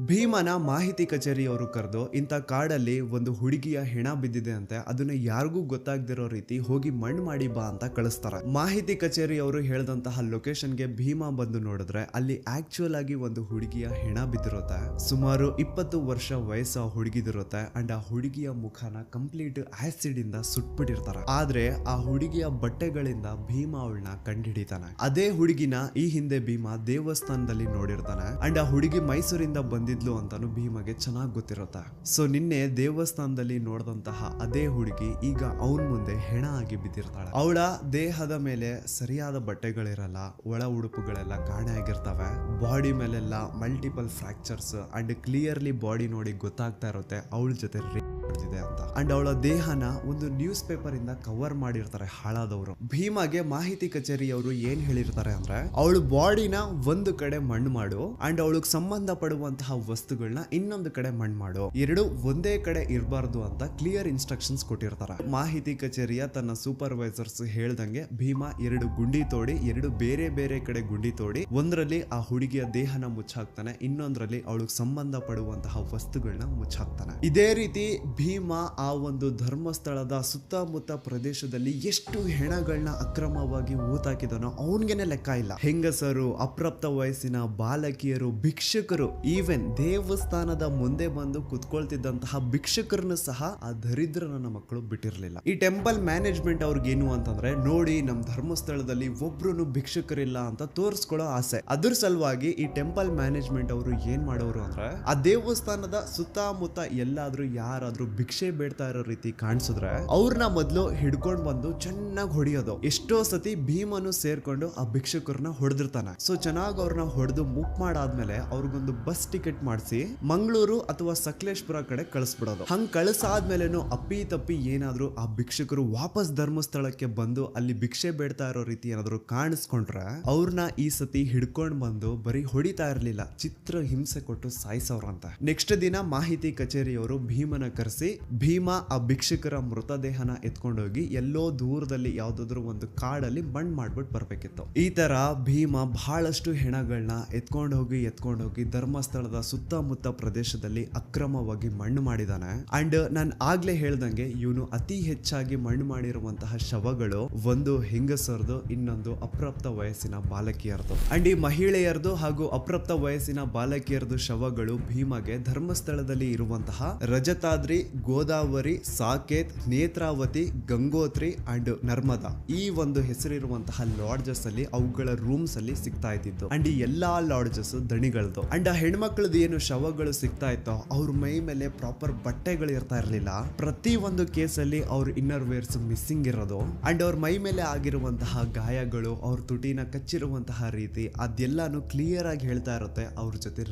Speaker 2: ಭೀಮನ ಮಾಹಿತಿ ಕಚೇರಿಯವರು ಕರೆದು ಇಂಥ ಕಾಡಲ್ಲಿ ಒಂದು ಹುಡುಗಿಯ ಹೆಣ ಬಿದ್ದಿದೆ ಅಂತೆ, ಅದನ್ನ ಯಾರಿಗೂ ಗೊತ್ತಾಗ್ದಿರೋ ರೀತಿ ಹೋಗಿ ಮಣ್ಣು ಮಾಡಿ ಬಾ ಅಂತ ಕಳಿಸ್ತಾರೆ. ಮಾಹಿತಿ ಕಚೇರಿಯವರು ಹೇಳಿದಂತಹ ಲೊಕೇಶನ್ಗೆ ಭೀಮ ಬಂದು ನೋಡಿದ್ರೆ ಅಲ್ಲಿ ಆಕ್ಚುಯಲ್ ಆಗಿ ಒಂದು ಹುಡುಗಿಯ ಹೆಣ ಬಿದ್ದಿರುತ್ತೆ. ಸುಮಾರು 20 ವರ್ಷ ವಯಸ್ಸು ಆ ಹುಡುಗಿದಿರುತ್ತೆ ಅಂಡ್ ಆ ಹುಡುಗಿಯ ಮುಖನ ಕಂಪ್ಲೀಟ್ ಆಸಿಡ್ ಇಂದ ಸುಟ್ಬಿಟ್ಟಿರ್ತಾರೆ. ಆದ್ರೆ ಆ ಹುಡುಗಿಯ ಬಟ್ಟೆಗಳಿಂದ ಭೀಮ ಅವಳನ್ನ ಕಂಡುಹಿಡಿತಾನೆ. ಅದೇ ಹುಡುಗಿನ ಈ ಹಿಂದೆ ಭೀಮ ದೇವಸ್ಥಾನದಲ್ಲಿ ನೋಡಿರ್ತಾನೆ ಅಂಡ್ ಆ ಹುಡುಗಿ ಮೈಸೂರಿಂದ ಬಂದಿದ್ಲು ಅಂತಾನು ಭೀಮಗೆ ಚೆನ್ನಾಗಿ ಗೊತ್ತಿರುತ್ತೆ. ಸೊ ನಿನ್ನೆ ದೇವಸ್ಥಾನದಲ್ಲಿ ನೋಡಿದಂತಹ ಅದೇ ಹುಡುಗಿ ಈಗ ಅವನ್ ಮುಂದೆ ಹೆಣ ಆಗಿ ಬಿದ್ದಿರ್ತಾಳೆ. ಅವಳ ದೇಹದ ಮೇಲೆ ಸರಿಯಾದ ಬಟ್ಟೆಗಳಿರಲ್ಲ, ಒಳ ಉಡುಪುಗಳೆಲ್ಲ ಕಾಣೆ ಆಗಿರ್ತವೆ, ಬಾಡಿ ಮೇಲೆಲ್ಲ multiple fractures and clearly body ನೋಡಿ ಗೊತ್ತಾಗ್ತಾ ಇರುತ್ತೆ ಅವಳ ಜೊತೆ ರೇಪ್ ನಡೆದಿದೆ ಅಂತ. ಅಂಡ್ ಅವಳ ದೇಹನ ಒಂದು ನ್ಯೂಸ್ ಪೇಪರ್ ಇಂದ ಕವರ್ ಮಾಡಿರ್ತಾರೆ ಹಾಳಾದವರು. ಭೀಮಗೆ ಮಾಹಿತಿ ಕಚೇರಿಯವರು ಏನ್ ಹೇಳಿರ್ತಾರೆ ಅಂದ್ರೆ ಅವಳ ಬಾಡಿನ ಒಂದು ಕಡೆ ಮಣ್ಣು ಮಾಡು ಅಂಡ್ ಅವಳಿಗೆ ಸಂಬಂಧ ಪಡುವಂತಹ ವಸ್ತುಗಳನ್ನ ಇನ್ನೊಂದು ಕಡೆ ಮಣ್ಣು ಮಾಡು, ಎರಡು ಒಂದೇ ಕಡೆ ಇರಬಾರ್ದು ಅಂತ ಕ್ಲಿಯರ್ ಇನ್ಸ್ಟ್ರಕ್ಷನ್ಸ್ ಕೊಟ್ಟಿರ್ತಾರೆ. ಮಾಹಿತಿ ಕಚೇರಿಯ ತನ್ನ ಸೂಪರ್ವೈಸರ್ಸ್ ಹೇಳ್ದಂಗೆ ಭೀಮ 2 ಗುಂಡಿ ತೋಡಿ 2 ಬೇರೆ ಬೇರೆ ಕಡೆ ಗುಂಡಿ ತೋಡಿ ಒಂದರಲ್ಲಿ ಆ ಹುಡುಗಿಯ ದೇಹನ ಮುಚ್ಚಾಕ್ತಾನೆ, ಇನ್ನೊಂದರಲ್ಲಿ ಅವಳಿಗೆ ಸಂಬಂಧ ಪಡುವಂತಹ ವಸ್ತುಗಳನ್ನ ಮುಚ್ಚಾಕ್ತಾನೆ. ಇದೇ ರೀತಿ ಭೀಮ ಆ ಒಂದು ಧರ್ಮಸ್ಥಳದ ಸುತ್ತಮುತ್ತ ಪ್ರದೇಶದಲ್ಲಿ ಎಷ್ಟು ಹೆಣಗಳನ್ನ ಅಕ್ರಮವಾಗಿ ಊತಾಕಿದನೋ ಅವನ್ಗೆನೆ ಲೆಕ್ಕ ಇಲ್ಲ. ಹೆಂಗಸರು, ಅಪ್ರಾಪ್ತ ವಯಸ್ಸಿನ ಬಾಲಕಿಯರು, ಭಿಕ್ಷುಕರು, ಈವನ್ ದೇವಸ್ಥಾನದ ಮುಂದೆ ಬಂದು ಕುತ್ಕೊಳ್ತಿದ್ದಂತಹ ಭಿಕ್ಷುಕರನ್ನು ಸಹ ಆ ದರಿದ್ರ ನನ್ನ ಮಕ್ಕಳು ಬಿಟ್ಟಿರ್ಲಿಲ್ಲ. ಈ ಟೆಂಪಲ್ ಮ್ಯಾನೇಜ್ಮೆಂಟ್ ಅವ್ರಿಗೇನು ಅಂತಂದ್ರೆ ನೋಡಿ ನಮ್ ಧರ್ಮಸ್ಥಳದಲ್ಲಿ ಒಬ್ರು ಭಿಕ್ಷುಕರಿಲ್ಲ ಅಂತ ತೋರಿಸ್ಕೊಳ್ಳೋ ಆಸೆ. ಅದ್ರ ಸಲುವಾಗಿ ಈ ಟೆಂಪಲ್ ಮ್ಯಾನೇಜ್ಮೆಂಟ್ ಅವರು ಏನ್ ಮಾಡೋರು ಅಂದ್ರೆ ಆ ದೇವಸ್ಥಾನದ ಸುತ್ತಮುತ್ತ ಎಲ್ಲಾದ್ರೂ ಯಾರಾದ್ರೂ ಭಿಕ್ಷೆ ಬೇಡ್ತಾ ಇರೋ ರೀತಿ ಕಾಣಿಸಿದ್ರೆ ಅವ್ರನ್ನ ಮೊದ್ಲು ಹಿಡ್ಕೊಂಡ್ ಬಂದು ಚೆನ್ನಾಗಿ ಹೊಡಿಯೋದು. ಎಷ್ಟೋ ಸತಿ ಭೀಮನು ಸೇರ್ಕೊಂಡು ಆ ಭಿಕ್ಷುಕರನ್ನ ಹೊಡೆದಿರ್ತಾನೆ. ಸೊ ಚೆನ್ನಾಗಿ ಅವ್ರನ್ನ ಹೊಡೆದು ಮುಕ್ ಮಾಡಾದ್ಮೇಲೆ ಅವ್ರಿಗೊಂದು ಬಸ್ ಟಿಕೆಟ್ ಮಾಡಿಸಿ ಮಂಗಳೂರು ಅಥವಾ ಸಕಲೇಶ್ಪುರ ಕಡೆ ಕಳಿಸ್ಬಿಡೋದು. ಹಂಗ್ ಕಳಿಸಾದ್ಮೇಲೆನು ಅಪ್ಪಿ ತಪ್ಪಿ ಏನಾದ್ರು ಆ ಭಿಕ್ಷುಕರು ವಾಪಸ್ ಧರ್ಮಸ್ಥಳಕ್ಕೆ ಬಂದು ಅಲ್ಲಿ ಭಿಕ್ಷೆ ಬೇಡ್ತಾ ಇರೋ ರೀತಿ ಏನಾದ್ರು ಕಾಣಿಸ್ಕೊಂಡ್ರೆ ಅವ್ರನ್ನ ಈ ಸತಿ ಹಿಡ್ಕೊಂಡ್ ಬಂದು ಬರೀ ಹೊಡಿತಾ ಇರ್ಲಿಲ್ಲ, ಚಿತ್ರ ಹಿಂಸೆ ಕೊಟ್ಟು ಸಾಯಿಸೋರಂತ. ನೆಕ್ಸ್ಟ್ ದಿನ ಮಾಹಿತಿ ಕಚೇರಿಯವರು ಭೀಮನ ಕರೆಸಿ ಭೀಮ ಆ ಭಿಕ್ಷುಕರ ಮೃತದೇಹನ ಎತ್ಕೊಂಡೋಗಿ ಎಲ್ಲೋ ದೂರದಲ್ಲಿ ಯಾವ್ದಾದ್ರು ಒಂದು ಕಾಡಲ್ಲಿ ಮಣ್ಣು ಮಾಡ್ಬಿಟ್ಟು ಬರ್ಬೇಕಿತ್ತು. ಈ ತರ ಭೀಮ ಬಹಳಷ್ಟು ಹೆಣಗಳನ್ನ ಎತ್ಕೊಂಡು ಹೋಗಿ ಧರ್ಮಸ್ಥಳದ ಸುತ್ತಮುತ್ತ ಪ್ರದೇಶದಲ್ಲಿ ಅಕ್ರಮವಾಗಿ ಮಣ್ಣು ಮಾಡಿದಾನೆ. ಅಂಡ್ ನಾನು ಆಗ್ಲೇ ಹೇಳ್ದಂಗೆ ಇವನು ಅತಿ ಹೆಚ್ಚಾಗಿ ಮಣ್ಣು ಮಾಡಿರುವಂತಹ ಶವಗಳು ಒಂದು ಹೆಂಗಸರದು, ಇನ್ನೊಂದು ಅಪ್ರಾಪ್ತ ವಯಸ್ಸಿನ ಬಾಲಕಿಯರದು. ಅಂಡ್ ಈ ಮಹಿಳೆಯರದು ಹಾಗೂ ಅಪ್ರಾಪ್ತ ವಯಸ್ಸಿನ ಬಾಲಕಿಯರದು ಶವಗಳು ಭೀಮಗೆ ಧರ್ಮಸ್ಥಳದಲ್ಲಿ ಇರುವಂತಹ ರಜತಾದ್ರಿ ಗೋದಾವರಿ, ಸಾಕೇತ್, ನೇತ್ರಾವತಿ, ಗಂಗೋತ್ರಿ ಅಂಡ್ ನರ್ಮದಾ ಈ ಒಂದು ಹೆಸರಿರುವಂತಹ ಲಾಡ್ಜಸ್ ಅಲ್ಲಿ ಅವುಗಳ ರೂಮ್ಸ್ ಅಲ್ಲಿ ಸಿಗ್ತಾ ಇದ್ದಿದ್ದು. ಅಂಡ್ ಈ ಎಲ್ಲಾ ಲಾಡ್ಜಸ್ ದಣಿಗಳದು. ಅಂಡ್ ಆ ಹೆಣ್ಮಕ್ಳದ್ದು ಏನು ಶವಗಳು ಸಿಗ್ತಾ ಇತ್ತೋ ಅವ್ರ ಮೈ ಮೇಲೆ ಪ್ರಾಪರ್ ಬಟ್ಟೆಗಳು ಇರ್ತಾ ಇರ್ಲಿಲ್ಲ. ಪ್ರತಿ ಒಂದು ಕೇಸಲ್ಲಿ ಅವ್ರ ಇನ್ನರ್ ವೇರ್ಸ್ ಮಿಸ್ಸಿಂಗ್ ಇರೋದು ಅಂಡ್ ಅವ್ರ ಮೈ ಮೇಲೆ ಆಗಿರುವಂತಹ ಗಾಯಗಳು, ಅವ್ರ ತುಟಿನ ಕಚ್ಚಿರುವಂತಹ ರೀತಿ ಅದೆಲ್ಲಾನು ಕ್ಲಿಯರ್ ಆಗಿ ಹೇಳ್ತಾ ಇರುತ್ತೆ ಅವ್ರ ಜೊತೆ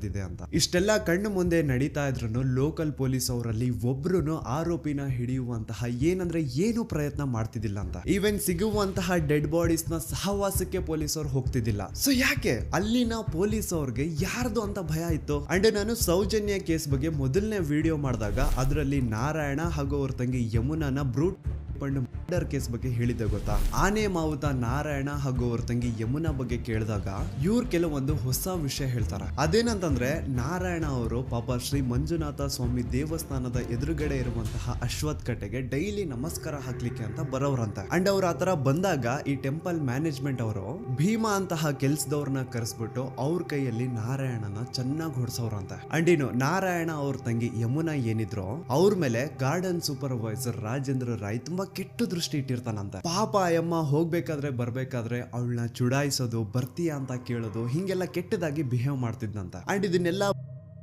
Speaker 2: ಇದೆ ಅಂತ. ಇಷ್ಟೆಲ್ಲ ಕಣ್ಣು ಮುಂದೆ ನಡೀತಾ ಇದ್ರು ಲೋಕಲ್ ಪೊಲೀಸ್ ಅವರಲ್ಲಿ ಒಬ್ರು ಆರೋಪಿನ ಹಿಡಿಯುವಂತಹ ಏನು ಪ್ರಯತ್ನ ಮಾಡ್ತಿದ್ದಿಲ್ಲ ಅಂತ. ಈವನ್ ಸಿಗುವಂತಹ ಡೆಡ್ ಬಾಡೀಸ್ ನ ಸಹವಾಸಕ್ಕೆ ಪೊಲೀಸ್ ಅವ್ರು ಹೋಗ್ತಿದ್ದಿಲ್ಲ. ಸೊ ಯಾಕೆ ಅಲ್ಲಿನ ಪೊಲೀಸ್ ಅವ್ರಿಗೆ ಯಾರ್ದು ಅಂತ ಭಯ ಇತ್ತು. ಅಂಡ್ ನಾನು ಸೌಜನ್ಯ ಕೇಸ್ ಬಗ್ಗೆ ಮೊದಲನೇ ವಿಡಿಯೋ ಮಾಡಿದಾಗ ಅದರಲ್ಲಿ ನಾರಾಯಣ ಹಾಗೂ ಅವ್ರ ತಂಗಿ ಯಮುನಾನ ಬ್ರೂಟ್ ಮರ್ಡರ್ ಕೇಸ್ ಬಗ್ಗೆ ಹೇಳಿದ್ದೆ ಗೊತ್ತಾ. ಆನೆ ಮಾವುತ ನಾರಾಯಣ ಹಾಗೂ ಅವ್ರ ತಂಗಿ ಯಮುನಾ ಬಗ್ಗೆ ಕೇಳಿದಾಗ ಇವ್ರು ಕೆಲವೊಂದು ಹೊಸ ವಿಷಯ ಹೇಳ್ತಾರೆ. ಅದೇನಂತಂದ್ರೆ ನಾರಾಯಣ ಅವರು ಪಾಪ ಶ್ರೀ ಮಂಜುನಾಥ ಸ್ವಾಮಿ ದೇವಸ್ಥಾನದ ಎದುರುಗಡೆ ಇರುವಂತಹ ಅಶ್ವತ್ ಕಟ್ಟೆಗೆ ಡೈಲಿ ನಮಸ್ಕಾರ ಹಾಕ್ಲಿಕ್ಕೆ ಅಂತ ಬರೋರಂತೆ. ಅಂಡ್ ಅವ್ರ ಆತರ ಬಂದಾಗ ಈ ಟೆಂಪಲ್ ಮ್ಯಾನೇಜ್ಮೆಂಟ್ ಅವರು ಭೀಮಾ ಅಂತಹ ಕೆಲ್ಸದವ್ರನ್ನ ಕರೆಸ್ಬಿಟ್ಟು ಅವ್ರ ಕೈಯಲ್ಲಿ ನಾರಾಯಣನ ಚೆನ್ನಾಗಿ ಹೊಡ್ಸವ್ರಂತೆ. ಅಂಡ್ ಇನ್ನು ನಾರಾಯಣ ಅವ್ರ ತಂಗಿ ಯಮುನಾ ಏನಿದ್ರು ಅವ್ರ ಮೇಲೆ ಗಾರ್ಡನ್ ಸೂಪರ್ವೈಸರ್ ರಾಜೇಂದ್ರ ರಾಯ್ ತುಂಬಾ ಕೆಟ್ಟ ದೃಷ್ಟಿ ಇಟ್ಟಿರ್ತಾನಂತೆ. ಪಾಪ ಅಯ್ಯಮ್ಮ ಹೋಗ್ಬೇಕಾದ್ರೆ ಬರ್ಬೇಕಾದ್ರೆ ಅವಳನ್ನ ಚುಡಾಯಿಸೋದು, ಬರ್ತೀಯಾ ಅಂತ ಕೇಳೋದು, ಹಿಂಗೆಲ್ಲ ಕೆಟ್ಟದಾಗಿ ಬಿಹೇವ್ ಮಾಡ್ತಿದ್ನಂತ. ಅಂಡ್ ಇದನ್ನೆಲ್ಲ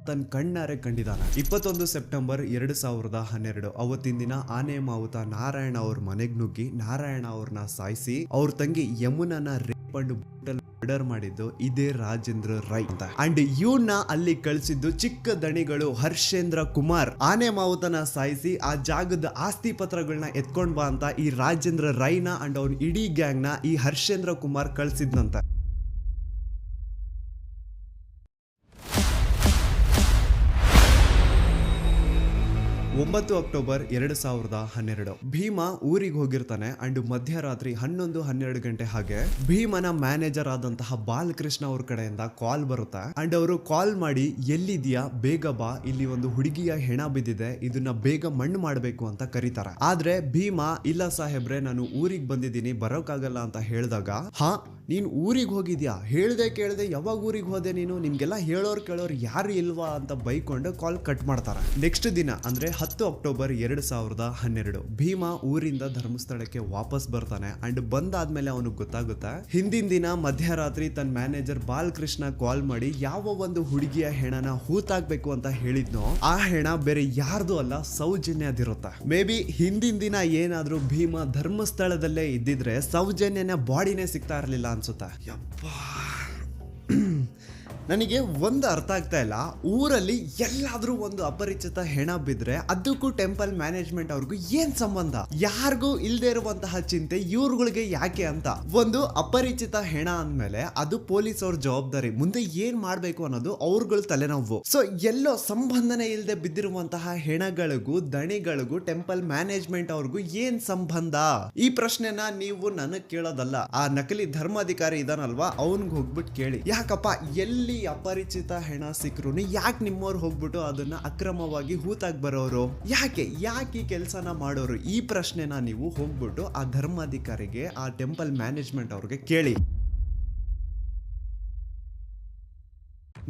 Speaker 2: ತನ್ನ ಕಣ್ಣಾರೆ ಕಂಡಿದ್ದಾನೆ. 21 ಸೆಪ್ಟೆಂಬರ್ 2012 ಅವತ್ತಿನ ದಿನ ಆನೆ ಮಾವುತ ನಾರಾಯಣ ಅವ್ರ ಮನೆಗ್ ನುಗ್ಗಿ ನಾರಾಯಣ ಅವ್ರನ್ನ ಸಾಯಿಸಿ ಅವ್ರ ತಂಗಿ ಯಮುನನ ರೇಪ್ ಅಂಡ್ ಮರ್ಡರ್ ಮಾಡಿದ್ದು ಇದೇ ರಾಜೇಂದ್ರ ರೈ ಅಂತ. ಅಂಡ್ ಇವನ್ನ ಅಲ್ಲಿ ಕಳಿಸಿದ್ದು ಚಿಕ್ಕ ದಣಿಗಳು ಹರ್ಷೇಂದ್ರ ಕುಮಾರ್. ಆನೆ ಮಾವುತನ ಸಾಯಿಸಿ ಆ ಜಾಗದ ಆಸ್ತಿ ಪತ್ರಗಳನ್ನ ಎತ್ಕೊಂಡ್ ಬಾ ಅಂತ ಈ ರಾಜೇಂದ್ರ ರೈನ ಅಂಡ್ ಅವ್ನ ಇಡೀ ಗ್ಯಾಂಗ್ ನ ಈ ಹರ್ಷೇಂದ್ರ ಕುಮಾರ್ ಕಳಿಸಿದ್ನಂತ. 9 ಅಕ್ಟೋಬರ್ 2012 ಭೀಮಾ ಊರಿಗೆ ಹೋಗಿರ್ತಾನೆ. ಅಂಡ್ ಮಧ್ಯರಾತ್ರಿ 11-12 ಗಂಟೆ ಹಾಗೆ ಭೀಮನ ಮ್ಯಾನೇಜರ್ ಆದಂತಹ ಬಾಲಕೃಷ್ಣ ಅವ್ರ ಕಡೆಯಿಂದ ಕಾಲ್ ಬರುತ್ತೆ. ಅಂಡ್ ಅವರು ಕಾಲ್ ಮಾಡಿ ಎಲ್ಲಿದ್ಯಾ ಬೇಗ ಬಾ, ಇಲ್ಲಿ ಒಂದು ಹುಡುಗಿಯ ಹೆಣ ಬಿದ್ದಿದೆ, ಇದನ್ನ ಬೇಗ ಮಣ್ಣು ಮಾಡಬೇಕು ಅಂತ ಕರೀತಾರೆ. ಆದ್ರೆ ಭೀಮಾ ಇಲ್ಲ ಸಾಹೇಬ್ರೆ ನಾನು ಊರಿಗೆ ಬಂದಿದ್ದೀನಿ ಬರೋಕ್ಕಾಗಲ್ಲ ಅಂತ ಹೇಳಿದಾಗ ಹಾ ನೀನ್ ಊರಿಗೆ ಹೋಗಿದ್ಯಾ, ಹೇಳ್ದೆ ಕೇಳ್ದೆ ಯಾವಾಗ ಊರಿಗೆ ಹೋದೆ ನೀನು, ನಿಮ್ಗೆಲ್ಲ ಹೇಳೋರ್ ಕೇಳೋರ್ ಯಾರು ಇಲ್ವಾ ಅಂತ ಬೈಕೊಂಡು ಕಾಲ್ ಕಟ್ ಮಾಡ್ತಾರೆ. ನೆಕ್ಸ್ಟ್ ದಿನ ಅಂದ್ರೆ 10 ಅಕ್ಟೋಬರ್ 2012 ಭೀಮಾ ಊರಿಂದ ಧರ್ಮಸ್ಥಳಕ್ಕೆ ವಾಪಸ್ ಬರ್ತಾನೆ. ಅಂಡ್ ಬಂದಾದ್ಮೇಲೆ ಅವನಿಗೆ ಗೊತ್ತಾಗುತ್ತೆ ಹಿಂದಿನ ದಿನ ಮಧ್ಯರಾತ್ರಿ ತನ್ನ ಮ್ಯಾನೇಜರ್ ಬಾಲಕೃಷ್ಣ ಕಾಲ್ ಮಾಡಿ ಯಾವ ಒಂದು ಹುಡುಗಿಯ ಹೆಣನ ಹೂತಾಕ್ಬೇಕು ಅಂತ ಹೇಳಿದ್ನೋ ಆ ಹೆಣ ಬೇರೆ ಯಾರ್ದು ಅಲ್ಲ ಸೌಜನ್ಯದಿರುತ್ತೆ. ಮೇ ಬಿ ಹಿಂದಿನ ದಿನ ಏನಾದ್ರೂ ಭೀಮಾ ಧರ್ಮಸ್ಥಳದಲ್ಲೇ ಇದ್ದಿದ್ರೆ ಸೌಜನ್ಯನ ಬಾಡಿನೇ ಸಿಗ್ತಾ ಇರ್ಲಿಲ್ಲ ಅನ್ಸುತ್ತೆ. ಯಪ್ಪಾ ನನಗೆ ಒಂದು ಅರ್ಥ ಆಗ್ತಾ ಇಲ್ಲ, ಊರಲ್ಲಿ ಎಲ್ಲಾದ್ರೂ ಒಂದು ಅಪರಿಚಿತ ಹೆಣ ಬಿದ್ರೆ ಅದಕ್ಕೂ ಟೆಂಪಲ್ ಮ್ಯಾನೇಜ್ಮೆಂಟ್ ಅವ್ರಿಗೂ ಏನ್ ಸಂಬಂಧ? ಯಾರಿಗೂ ಇಲ್ದೇ ಇರುವಂತಹ ಚಿಂತೆ ಇವ್ರುಗಳಿಗೆ ಯಾಕೆ ಅಂತ. ಒಂದು ಅಪರಿಚಿತ ಹೆಣ ಅಂದ್ಮೇಲೆ ಅದು ಪೊಲೀಸ್ ಅವ್ರ ಜವಾಬ್ದಾರಿ, ಮುಂದೆ ಏನ್ ಮಾಡ್ಬೇಕು ಅನ್ನೋದು ಅವ್ರಗಳ ತಲೆನೋವು. ಸೊ ಎಲ್ಲೋ ಸಂಬಂಧನೇ ಇಲ್ಲದೆ ಬಿದ್ದಿರುವಂತಹ ಹೆಣಗಳಿಗೂ ದಣಿಗಳಿಗೂ ಟೆಂಪಲ್ ಮ್ಯಾನೇಜ್ಮೆಂಟ್ ಅವ್ರಿಗೂ ಏನ್ ಸಂಬಂಧ? ಈ ಪ್ರಶ್ನೆನ ನೀವು ನನಗ್ ಕೇಳೋದಲ್ಲ, ಆ ನಕಲಿ ಧರ್ಮಾಧಿಕಾರಿ ಇದಾನಲ್ವಾ ಅವನ್ಗೆ ಹೋಗ್ಬಿಟ್ಟು ಕೇಳಿ. ಯಾಕಪ್ಪ ಎಲ್ಲಿ ಅಪರಿಚಿತ ಹೆಣ ಸಿಕ್ಕರು ಯಾಕೆ ನಿಮ್ಮವ್ರು ಹೋಗ್ಬಿಟ್ಟು ಅದನ್ನ ಅಕ್ರಮವಾಗಿ ಹೂತಾಗಿ ಬರೋರು? ಯಾಕೆ ಈ ಕೆಲಸನ ಮಾಡೋರು? ಈ ಪ್ರಶ್ನೆನ ನೀವು ಹೋಗ್ಬಿಟ್ಟು ಆ ಧರ್ಮಾಧಿಕಾರಿಗೆ ಆ ಟೆಂಪಲ್ ಮ್ಯಾನೇಜ್ಮೆಂಟ್ ಅವ್ರಿಗೆ ಕೇಳಿ.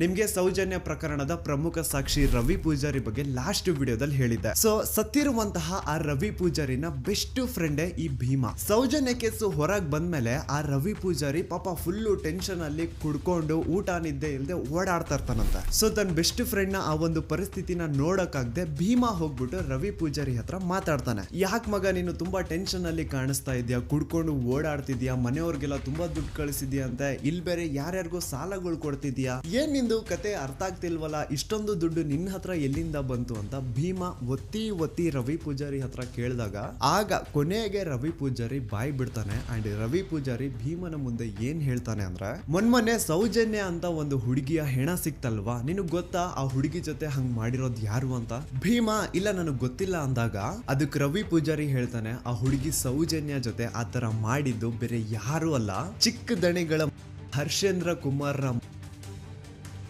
Speaker 2: ನಿಮ್ಗೆ ಸೌಜನ್ಯ ಪ್ರಕರಣದ ಪ್ರಮುಖ ಸಾಕ್ಷಿ ರವಿ ಪೂಜಾರಿ ಬಗ್ಗೆ ಲಾಸ್ಟ್ ವಿಡಿಯೋದಲ್ಲಿ ಹೇಳಿದ್ದೆ. ಸೊ ಸತ್ತಿರುವಂತಹ ಆ ರವಿ ಪೂಜಾರಿನ ಬೆಸ್ಟ್ ಫ್ರೆಂಡೇ ಈ ಭೀಮಾ. ಸೌಜನ್ಯ ಕೇಸು ಹೊರಗೆ ಬಂದ್ಮೇಲೆ ಆ ರವಿ ಪೂಜಾರಿ ಪಾಪ ಫುಲ್ಲು ಟೆನ್ಷನ್ ಅಲ್ಲಿ ಕುಡ್ಕೊಂಡು ಊಟ ನಿದ್ದೆ ಇಲ್ಲದೆ ಓಡಾಡ್ತಾ ಇರ್ತಾನಂತೆ. ಸೊ ತನ್ನ ಬೆಸ್ಟ್ ಫ್ರೆಂಡ್ ನ ಆ ಒಂದು ಪರಿಸ್ಥಿತಿನ ನೋಡಕ್ಕಾಗದೆ ಭೀಮಾ ಹೋಗ್ಬಿಟ್ಟು ರವಿ ಪೂಜಾರಿ ಹತ್ರ ಮಾತಾಡ್ತಾನೆ. ಯಾಕೆ ಮಗ ನೀನು ತುಂಬಾ ಟೆನ್ಷನ್ ಅಲ್ಲಿ ಕಾಣಿಸ್ತಾ ಇದೆಯಾ, ಕುಡ್ಕೊಂಡು ಓಡಾಡ್ತಿದ್ಯಾ, ಮನೆಯವ್ರಿಗೆಲ್ಲ ತುಂಬಾ ದುಡ್ಡು ಕಳಿಸಿದ್ಯಾ ಅಂತ, ಇಲ್ಲಿ ಬೇರೆ ಯಾರ್ಯಾರಿಗೂ ಸಾಲಗಳು ಕೊಡ್ತಿದ್ಯಾ, ಏನ್ ಕತೆ ಅರ್ಥ ಆಗ್ತಿಲ್ವಲ್ಲ, ಇಷ್ಟೊಂದು ದುಡ್ಡು ನಿನ್ನ ಹತ್ರ ಎಲ್ಲಿಂದ ಬಂತು ಅಂತ ಭೀಮಾ ಒತ್ತಿ ರವಿ ಪೂಜಾರಿ ಹತ್ರ ಕೇಳಿದಾಗ ಆಗ ಕೊನೆಗೆ ರವಿ ಪೂಜಾರಿ ಬಾಯ್ ಬಿಡ್ತಾನೆ. ಅಂಡ್ ರವಿ ಪೂಜಾರಿ ಭೀಮನ ಮುಂದೆ ಏನ್ ಹೇಳ್ತಾನೆ ಅಂದ್ರೆ ಮೊನ್ನೆ ಸೌಜನ್ಯ ಅಂತ ಒಂದು ಹುಡುಗಿಯ ಹೆಣ ಸಿಕ್ತಲ್ವಾ, ನಿನಗ್ ಗೊತ್ತಾ ಆ ಹುಡುಗಿ ಜೊತೆ ಹಂಗ್ ಮಾಡಿರೋದು ಯಾರು ಅಂತ? ಭೀಮಾ ಇಲ್ಲ ನನಗ್ ಗೊತ್ತಿಲ್ಲ ಅಂದಾಗ ಅದಕ್ಕೆ ರವಿ ಪೂಜಾರಿ ಹೇಳ್ತಾನೆ ಆ ಹುಡುಗಿ ಸೌಜನ್ಯ ಜೊತೆ ಆತರ ಮಾಡಿದ್ದು ಬೇರೆ ಯಾರು ಅಲ್ಲ, ಚಿಕ್ಕ ದಣಿಗಳ ಹರ್ಷೇಂದ್ರ ಕುಮಾರ್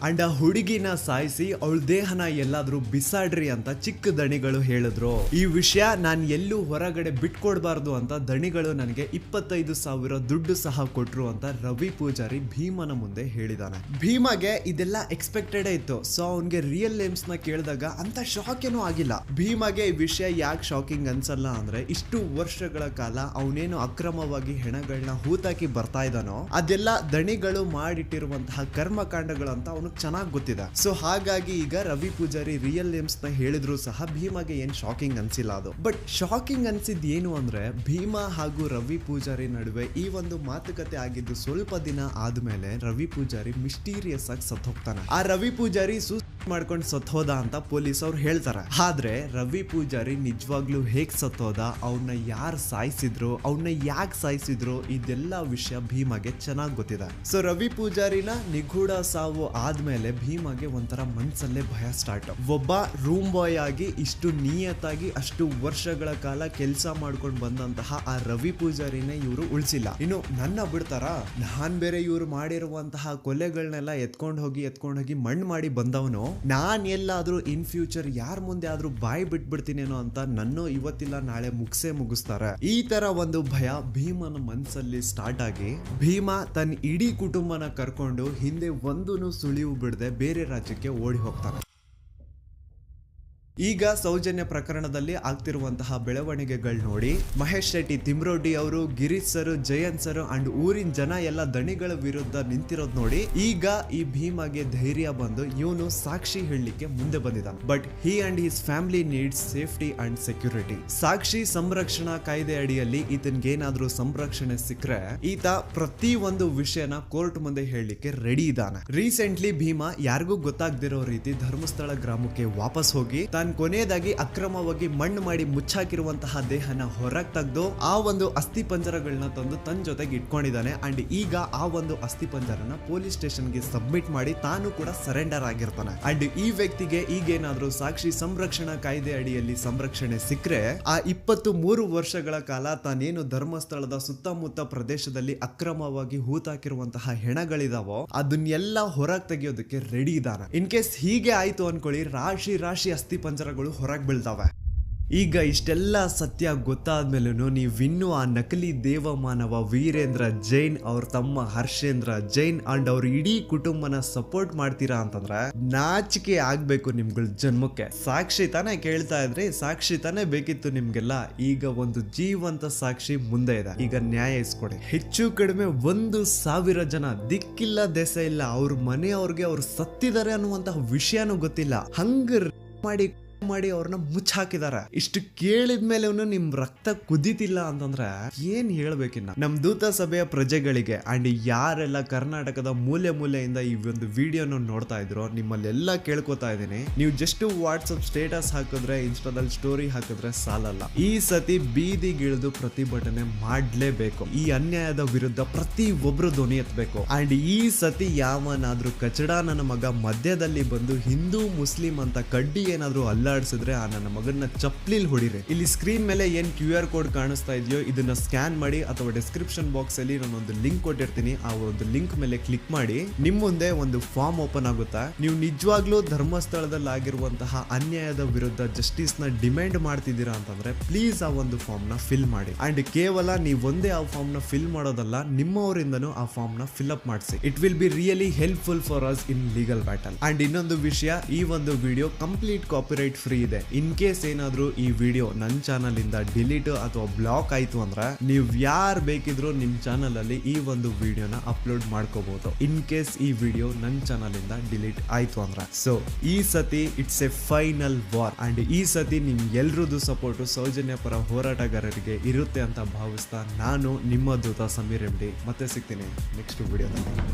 Speaker 2: ಅಂಡ್ ಆ ಹುಡುಗಿನ ಸಾಯಿಸಿ ಅವಳ ದೇಹನ ಎಲ್ಲಾದ್ರೂ ಬಿಸಾಡ್ರಿ ಅಂತ ಚಿಕ್ಕ ದಣಿಗಳು ಹೇಳಿದ್ರು. ಈ ವಿಷಯ ನಾನ್ ಎಲ್ಲೂ ಹೊರಗಡೆ ಬಿಟ್ಕೊಡ್ಬಾರ್ದು ಅಂತ ದಣಿಗಳು ನನಗೆ 25,000 ದುಡ್ಡು ಸಹ ಕೊಟ್ರು ಅಂತ ರವಿ ಪೂಜಾರಿ ಭೀಮನ ಮುಂದೆ ಹೇಳಿದಾನೆ. ಭೀಮಗೆ ಇದೆಲ್ಲ ಎಕ್ಸ್ಪೆಕ್ಟೆಡ್ ಇತ್ತು. ಸೊ ಅವನ್ಗೆ ರಿಯಲ್ ನೇಮ್ಸ್ ನ ಕೇಳಿದಾಗ ಅಂತ ಶಾಕ್ ಏನೂ ಆಗಿಲ್ಲ. ಭೀಮಗೆ ಈ ವಿಷಯ ಯಾಕೆ ಶಾಕಿಂಗ್ ಅನ್ಸಲ್ಲ ಅಂದ್ರೆ ಇಷ್ಟು ವರ್ಷಗಳ ಕಾಲ ಅವನೇನು ಅಕ್ರಮವಾಗಿ ಹೆಣಗಳನ್ನ ಹೂತಾಕಿ ಬರ್ತಾ ಇದ್ದಾನೋ ಅದೆಲ್ಲ ದಣಿಗಳು ಮಾಡಿಟ್ಟಿರುವಂತಹ ಕರ್ಮಕಾಂಡಗಳು ಅಂತ ಅವನಿಗೆ ಚೆನ್ನಾಗಿ ಗೊತ್ತಿದೆ. ಸೊ ಹಾಗಾಗಿ ಈಗ ರವಿ ಪೂಜಾರಿ ರಿಯಲ್ ನೇಮ್ಸ್ ನ ಹೇಳಿದ್ರು ಸಹ ಭೀಮಗೆ ಏನ್ ಶಾಕಿಂಗ್ ಅನ್ಸಿಲ್ಲ ಅದು. ಬಟ್ ಶಾಕಿಂಗ್ ಅನ್ಸಿದ್ ಏನು ಅಂದ್ರೆ ಭೀಮ ಹಾಗೂ ರವಿ ಪೂಜಾರಿ ನಡುವೆ ಈ ಒಂದು ಮಾತುಕತೆ ಆಗಿದ್ದು ಸ್ವಲ್ಪ ದಿನ ಆದ್ಮೇಲೆ ರವಿ ಪೂಜಾರಿ ಮಿಸ್ಟೀರಿಯಸ್ ಆಗಿ ಸತ್ ಹೋಗ್ತಾನೆ. ಆ ರವಿ ಪೂಜಾರಿ ಮಾಡ್ಕೊಂಡು ಸತ್ತೋದ ಅಂತ ಪೊಲೀಸ್ ಅವ್ರು ಹೇಳ್ತಾರೆ. ಆದ್ರೆ ರವಿ ಪೂಜಾರಿ ನಿಜವಾಗ್ಲೂ ಹೇಗ್ ಸತ್ತೋದ, ಅವನ್ನ ಯಾರು ಸಾಯಿಸಿದ್ರು, ಅವನ್ನ ಯಾಕೆ ಸಾಯಿಸಿದ್ರು, ಇದೆಲ್ಲ ವಿಷಯ ಭೀಮಗೆ ಚೆನ್ನಾಗಿ ಗೊತ್ತಿದೆ. ಸೊ ರವಿ ಪೂಜಾರಿನ ನಿಗೂಢ ಸಾವು ಆದ್ಮೇಲೆ ಭೀಮಗೆ ಒಂಥರ ಮನ್ಸಲ್ಲೇ ಭಯ ಸ್ಟಾರ್ಟ್. ಒಬ್ಬ ರೂಮ್ ಬಾಯ್ ಆಗಿ ಇಷ್ಟು ನಿಯತ್ತಾಗಿ ಅಷ್ಟು ವರ್ಷಗಳ ಕಾಲ ಕೆಲಸ ಮಾಡ್ಕೊಂಡು ಬಂದಂತಹ ಆ ರವಿ ಪೂಜಾರಿನೇ ಇವರು ಉಳಿಸಿಲ್ಲ. ಇನ್ನು ನನ್ನ ಬಿಡ್ತಾರ, ನಾನ್ ಬೇರೆ ಇವ್ರು ಮಾಡಿರುವಂತಹ ಕೊಲೆಗಳನ್ನೆಲ್ಲ ಎತ್ಕೊಂಡು ಹೋಗಿ ಮಣ್ಣು ಮಾಡಿ ಬಂದವನು, ನಾನ್ ಎಲ್ಲಾದ್ರೂ ಇನ್ ಫ್ಯೂಚರ್ ಯಾರ ಮುಂದೆ ಆದ್ರೂ ಬಾಯಿ ಬಿಟ್ಬಿಡ್ತೀನೇನೋ ಅಂತ ನನ್ನ ಇವತ್ತಿಲ್ಲ ನಾಳೆ ಮುಗಿಸ್ತಾರೆ. ಈ ತರ ಒಂದು ಭಯ ಭೀಮನ ಮನ್ಸಲ್ಲಿ ಸ್ಟಾರ್ಟ್ ಆಗಿ ಭೀಮ ತನ್ನ ಇಡೀ ಕುಟುಂಬನ ಕರ್ಕೊಂಡು ಹಿಂದೆ ಒಂದೂನು ಸುಳಿವು ಬಿಡದೆ ಬೇರೆ ರಾಜ್ಯಕ್ಕೆ ಓಡಿ ಹೋಗ್ತಾನೆ. ಈಗ ಸೌಜನ್ಯ ಪ್ರಕರಣದಲ್ಲಿ ಆಗ್ತಿರುವಂತಹ ಬೆಳವಣಿಗೆಗಳು ನೋಡಿ ಮಹೇಶ್ ಶೆಟ್ಟಿ, ತಿಮ್ರೋಡಿ ಅವರು, Girish sir, Jayant sir and ಊರಿನ ಜನ ಎಲ್ಲ ದಣಿಗಳ ವಿರುದ್ಧ ನಿಂತಿರೋದ್ ನೋಡಿ ಈಗ ಈ ಭೀಮಗೆ ಧೈರ್ಯ ಬಂದು ಇವನು ಸಾಕ್ಷಿ ಹೇಳಲಿಕ್ಕೆ ಮುಂದೆ ಬಂದಿದ್ದಾನೆ. But he and his family needs safety and security. ಸಾಕ್ಷಿ ಸಂರಕ್ಷಣಾ ಕಾಯ್ದೆ ಅಡಿಯಲ್ಲಿ ಈತನ್ಗೇನಾದ್ರೂ ಸಂರಕ್ಷಣೆ ಸಿಕ್ಕರೆ ಈತ ಪ್ರತಿ ಒಂದು ವಿಷಯನ ಕೋರ್ಟ್ ಮುಂದೆ ಹೇಳಲಿಕ್ಕೆ ರೆಡಿ ಇದ್ದಾನೆ. ರೀಸೆಂಟ್ಲಿ ಭೀಮ ಯಾರಿಗೂ ಗೊತ್ತಾಗ್ದಿರೋ ರೀತಿ ಧರ್ಮಸ್ಥಳ ಗ್ರಾಮಕ್ಕೆ ವಾಪಸ್ ಹೋಗಿ ಕೊನೆಯದಾಗಿ ಅಕ್ರಮವಾಗಿ ಮಣ್ಣು ಮಾಡಿ ಮುಚ್ಚಾಕಿರುವಂತಹ ದೇಹನ ಹೊರಗೆ ತೆಗೆದು ಆ ಒಂದು ಅಸ್ಥಿ ಪಂಜರಗಳನ್ನ ತಂದು ತನ್ನ ಜೊತೆಗೆ ಇಟ್ಕೊಂಡಿದ್ದಾನೆ. ಅಂಡ್ ಈಗ ಆ ಒಂದು ಅಸ್ಥಿ ಪಂಜರನ ಪೊಲೀಸ್ ಸ್ಟೇಷನ್ಗೆ ಸಬ್ಮಿಟ್ ಮಾಡಿ ತಾನು ಕೂಡ ಸರೆಂಡರ್ ಆಗಿರ್ತಾನೆ. ಅಂಡ್ ಈ ವ್ಯಕ್ತಿಗೆ ಈಗೇನಾದ್ರೂ ಸಾಕ್ಷಿ ಸಂರಕ್ಷಣಾ ಕಾಯ್ದೆ ಅಡಿಯಲ್ಲಿ ಸಂರಕ್ಷಣೆ ಸಿಕ್ಕರೆ ಆ 23 ವರ್ಷಗಳ ಕಾಲ ತಾನೇನು ಧರ್ಮಸ್ಥಳದ ಸುತ್ತಮುತ್ತ ಪ್ರದೇಶದಲ್ಲಿ ಅಕ್ರಮವಾಗಿ ಹೂತಾಕಿರುವಂತಹ ಹೆಣಗಳಿದಾವೋ ಅದನ್ನೆಲ್ಲ ಹೊರಗೆ ತೆಗೆಯೋದಕ್ಕೆ ರೆಡಿ ಇದ್ದಾನೆ. ಇನ್ ಕೇಸ್ ಹೀಗೆ ಆಯ್ತು ಅನ್ಕೊಳ್ಳಿ, ರಾಶಿ ಅಸ್ಥಿ ಪಂಜರಗಳು ಹೊರಗೆ ಬೀಳ್ತಾವೆ. ಈಗ ಇಷ್ಟೆಲ್ಲ ಸತ್ಯ ಗೊತ್ತಾದ್ಮೇಲೂ ನೀವಿನ್ನೂ ಆ ನಕಲಿ ದೇವಮಾನವ ವೀರೇಂದ್ರ ಜೈನ್ ಅವ್ರ ತಮ್ಮ ಹರ್ಷೇಂದ್ರ ಜೈನ್ ಅಂಡ್ ಅವ್ರ ಇಡೀ ಕುಟುಂಬನ ಸಪೋರ್ಟ್ ಮಾಡ್ತೀರಾ ಅಂತಂದ್ರೆ ನಾಚಿಕೆ ಆಗ್ಬೇಕು ನಿಮ್ಗಳ ಜನ್ಮಕ್ಕೆ. ಸಾಕ್ಷಿ ತಾನೇ ಕೇಳ್ತಾ ಇದ್ರಿ, ಸಾಕ್ಷಿ ತಾನೇ ಬೇಕಿತ್ತು ನಿಮ್ಗೆಲ್ಲ. ಈಗ ಒಂದು ಜೀವಂತ ಸಾಕ್ಷಿ ಮುಂದೆ ಇದೆ, ಈಗ ನ್ಯಾಯ ಇಸ್ಕೊಡಿ. ಹೆಚ್ಚು ಕಡಿಮೆ 1,000 ಜನ ದಿಕ್ಕಿಲ್ಲ ದೆಸ ಇಲ್ಲ, ಅವ್ರ ಮನೆಯವ್ರಿಗೆ ಅವ್ರು ಸತ್ತಿದ್ದಾರೆ ಅನ್ನುವಂತಹ ವಿಷಯನೂ ಗೊತ್ತಿಲ್ಲ, ಹಂಗ ಮಾಡಿ ಅವ್ರನ್ನ ಮುಚ್ಚಾಕಿದಾರೆ. ಇಷ್ಟು ಕೇಳಿದ್ಮೇಲೆ ನಿಮ್ ರಕ್ತ ಕುದಿತಿಲ್ಲ ಅಂತಂದ್ರೆ ಏನ್ ಹೇಳ್ಬೇಕಿನ್ನ. ನಮ್ ದೂತ ಸಭೆಯ ಪ್ರಜೆಗಳಿಗೆ ಅಂಡ್ ಯಾರೆಲ್ಲ ಕರ್ನಾಟಕದ ಮೂಲೆಯಿಂದ ಈ ಒಂದು ವಿಡಿಯೋನ ನೋಡ್ತಾ ಇದ್ರು ನಿಮ್ಮಲ್ಲೆಲ್ಲ ಕೇಳ್ಕೊತಾ ಇದೀನಿ, ನೀವು ಜಸ್ಟ್ ವಾಟ್ಸಪ್ ಸ್ಟೇಟಸ್ ಹಾಕಿದ್ರೆ, ಇನ್ಸ್ಟಾದಲ್ಲಿ ಸ್ಟೋರಿ ಹಾಕಿದ್ರೆ ಸಾಲಲ್ಲ. ಈ ಸತಿ ಬೀದಿಗಿಳಿದು ಪ್ರತಿಭಟನೆ ಮಾಡ್ಲೇಬೇಕು. ಈ ಅನ್ಯಾಯದ ವಿರುದ್ಧ ಪ್ರತಿ ಒಬ್ರು ಧ್ವನಿ ಎತ್ತಬೇಕು. ಅಂಡ್ ಈ ಸತಿ ಯಾವನಾದ್ರೂ ಕಚಡ ನನ್ನ ಮಗ ಮಧ್ಯದಲ್ಲಿ ಬಂದು ಹಿಂದೂ ಮುಸ್ಲಿಂ ಅಂತ ಕಡ್ಡಿ ಏನಾದ್ರೂ ಅಲ್ಲಾಡಿಸಿದ್ರೆ ಆ ನನ್ನ ಮಗನ್ನ ಚಪ್ಲಿಲ್ ಹೊಡಿರಿ. ಇಲ್ಲಿ ಸ್ಕ್ರೀನ್ ಮೇಲೆ ಏನ್ QR ಕೋಡ್ ಕಾಣಿಸ್ತಾ ಇದೆಯೋ ಇದನ್ನ ಸ್ಕ್ಯಾನ್ ಮಾಡಿ ಅಥವಾ ಡಿಸ್ಕ್ರಿಪ್ಷನ್ ಬಾಕ್ಸ್ ಅಲ್ಲಿ ನಾನೊಂದು ಲಿಂಕ್ ಕೊಟ್ಟಿರ್ತೀನಿ, ಆ ಒಂದು ಲಿಂಕ್ ಮೇಲೆ ಕ್ಲಿಕ್ ಮಾಡಿ ನಿಮ್ ಮುಂದೆ ಒಂದು ಫಾರ್ಮ್ ಓಪನ್ ಆಗುತ್ತಾ. ನೀವು ನಿಜವಾಗ್ಲೂ ಧರ್ಮಸ್ಥಳದಲ್ಲಿ ಆಗಿರುವಂತಹ ಅನ್ಯಾಯದ ವಿರುದ್ಧ ಜಸ್ಟಿಸ್ ನ ಡಿಮ್ಯಾಂಡ್ ಮಾಡ್ತಿದ್ದೀರಾ ಅಂತಂದ್ರೆ ಪ್ಲೀಸ್ ಆ ಒಂದು ಫಾರ್ಮ್ ನ ಫಿಲ್ ಮಾಡಿ. ಅಂಡ್ ಕೇವಲ ನೀವು ಒಂದೇ ಆ ಫಾರ್ಮ್ ನ ಫಿಲ್ ಮಾಡೋದಲ್ಲ, ನಿಮ್ಮವರಿಂದನೂ ಆ ಫಾರ್ಮ್ ನ ಫಿಲ್ ಅಪ್ ಮಾಡಿಸಿ. It will be really helpful for us in legal battle. And ಇನ್ನೊಂದು ವಿಷಯ, ಈ ಒಂದು ವಿಡಿಯೋ ಕಂಪ್ಲೀಟ್ ಕಾಪಿರೈಟ್ ಫ್ರೀ ಇದೆ. ಇನ್ ಕೇಸ್ ಏನಾದ್ರೂ ಈ ವಿಡಿಯೋ ನನ್ನ ಚಾನಲ್ ಇಂದ ಡಿಲೀಟ್ ಅಥವಾ ಬ್ಲಾಕ್ ಆಯ್ತು ಅಂದ್ರೆ ನೀವು ಯಾರು ಬೇಕಿದ್ರು ನಿಮ್ ಚಾನಲ್ ಅಲ್ಲಿ ಈ ಒಂದು ವಿಡಿಯೋನ ಅಪ್ಲೋಡ್ ಮಾಡ್ಕೋಬಹುದು. ಇನ್ ಕೇಸ್ ಈ ವಿಡಿಯೋ ನನ್ನ ಚಾನಲ್ ಇಂದ ಡಿಲೀಟ್ ಆಯ್ತು ಅಂದ್ರೆ. ಸೊ ಈ ಸತಿ it's A final war and ಈ ಸತಿ ನಿಮ್ ಎಲ್ರದ್ದು ಸಪೋರ್ಟ್ ಸೌಜನ್ಯ ಪರ ಹೋರಾಟಗಾರರಿಗೆ ಇರುತ್ತೆ ಅಂತ ಭಾವಿಸ್ತಾ ನಾನು ನಿಮ್ಮ ದೂತ ಸಮೀರ್ MD ಮತ್ತೆ ಸಿಗ್ತೀನಿ ನೆಕ್ಸ್ಟ್ ವಿಡಿಯೋದಲ್ಲಿ.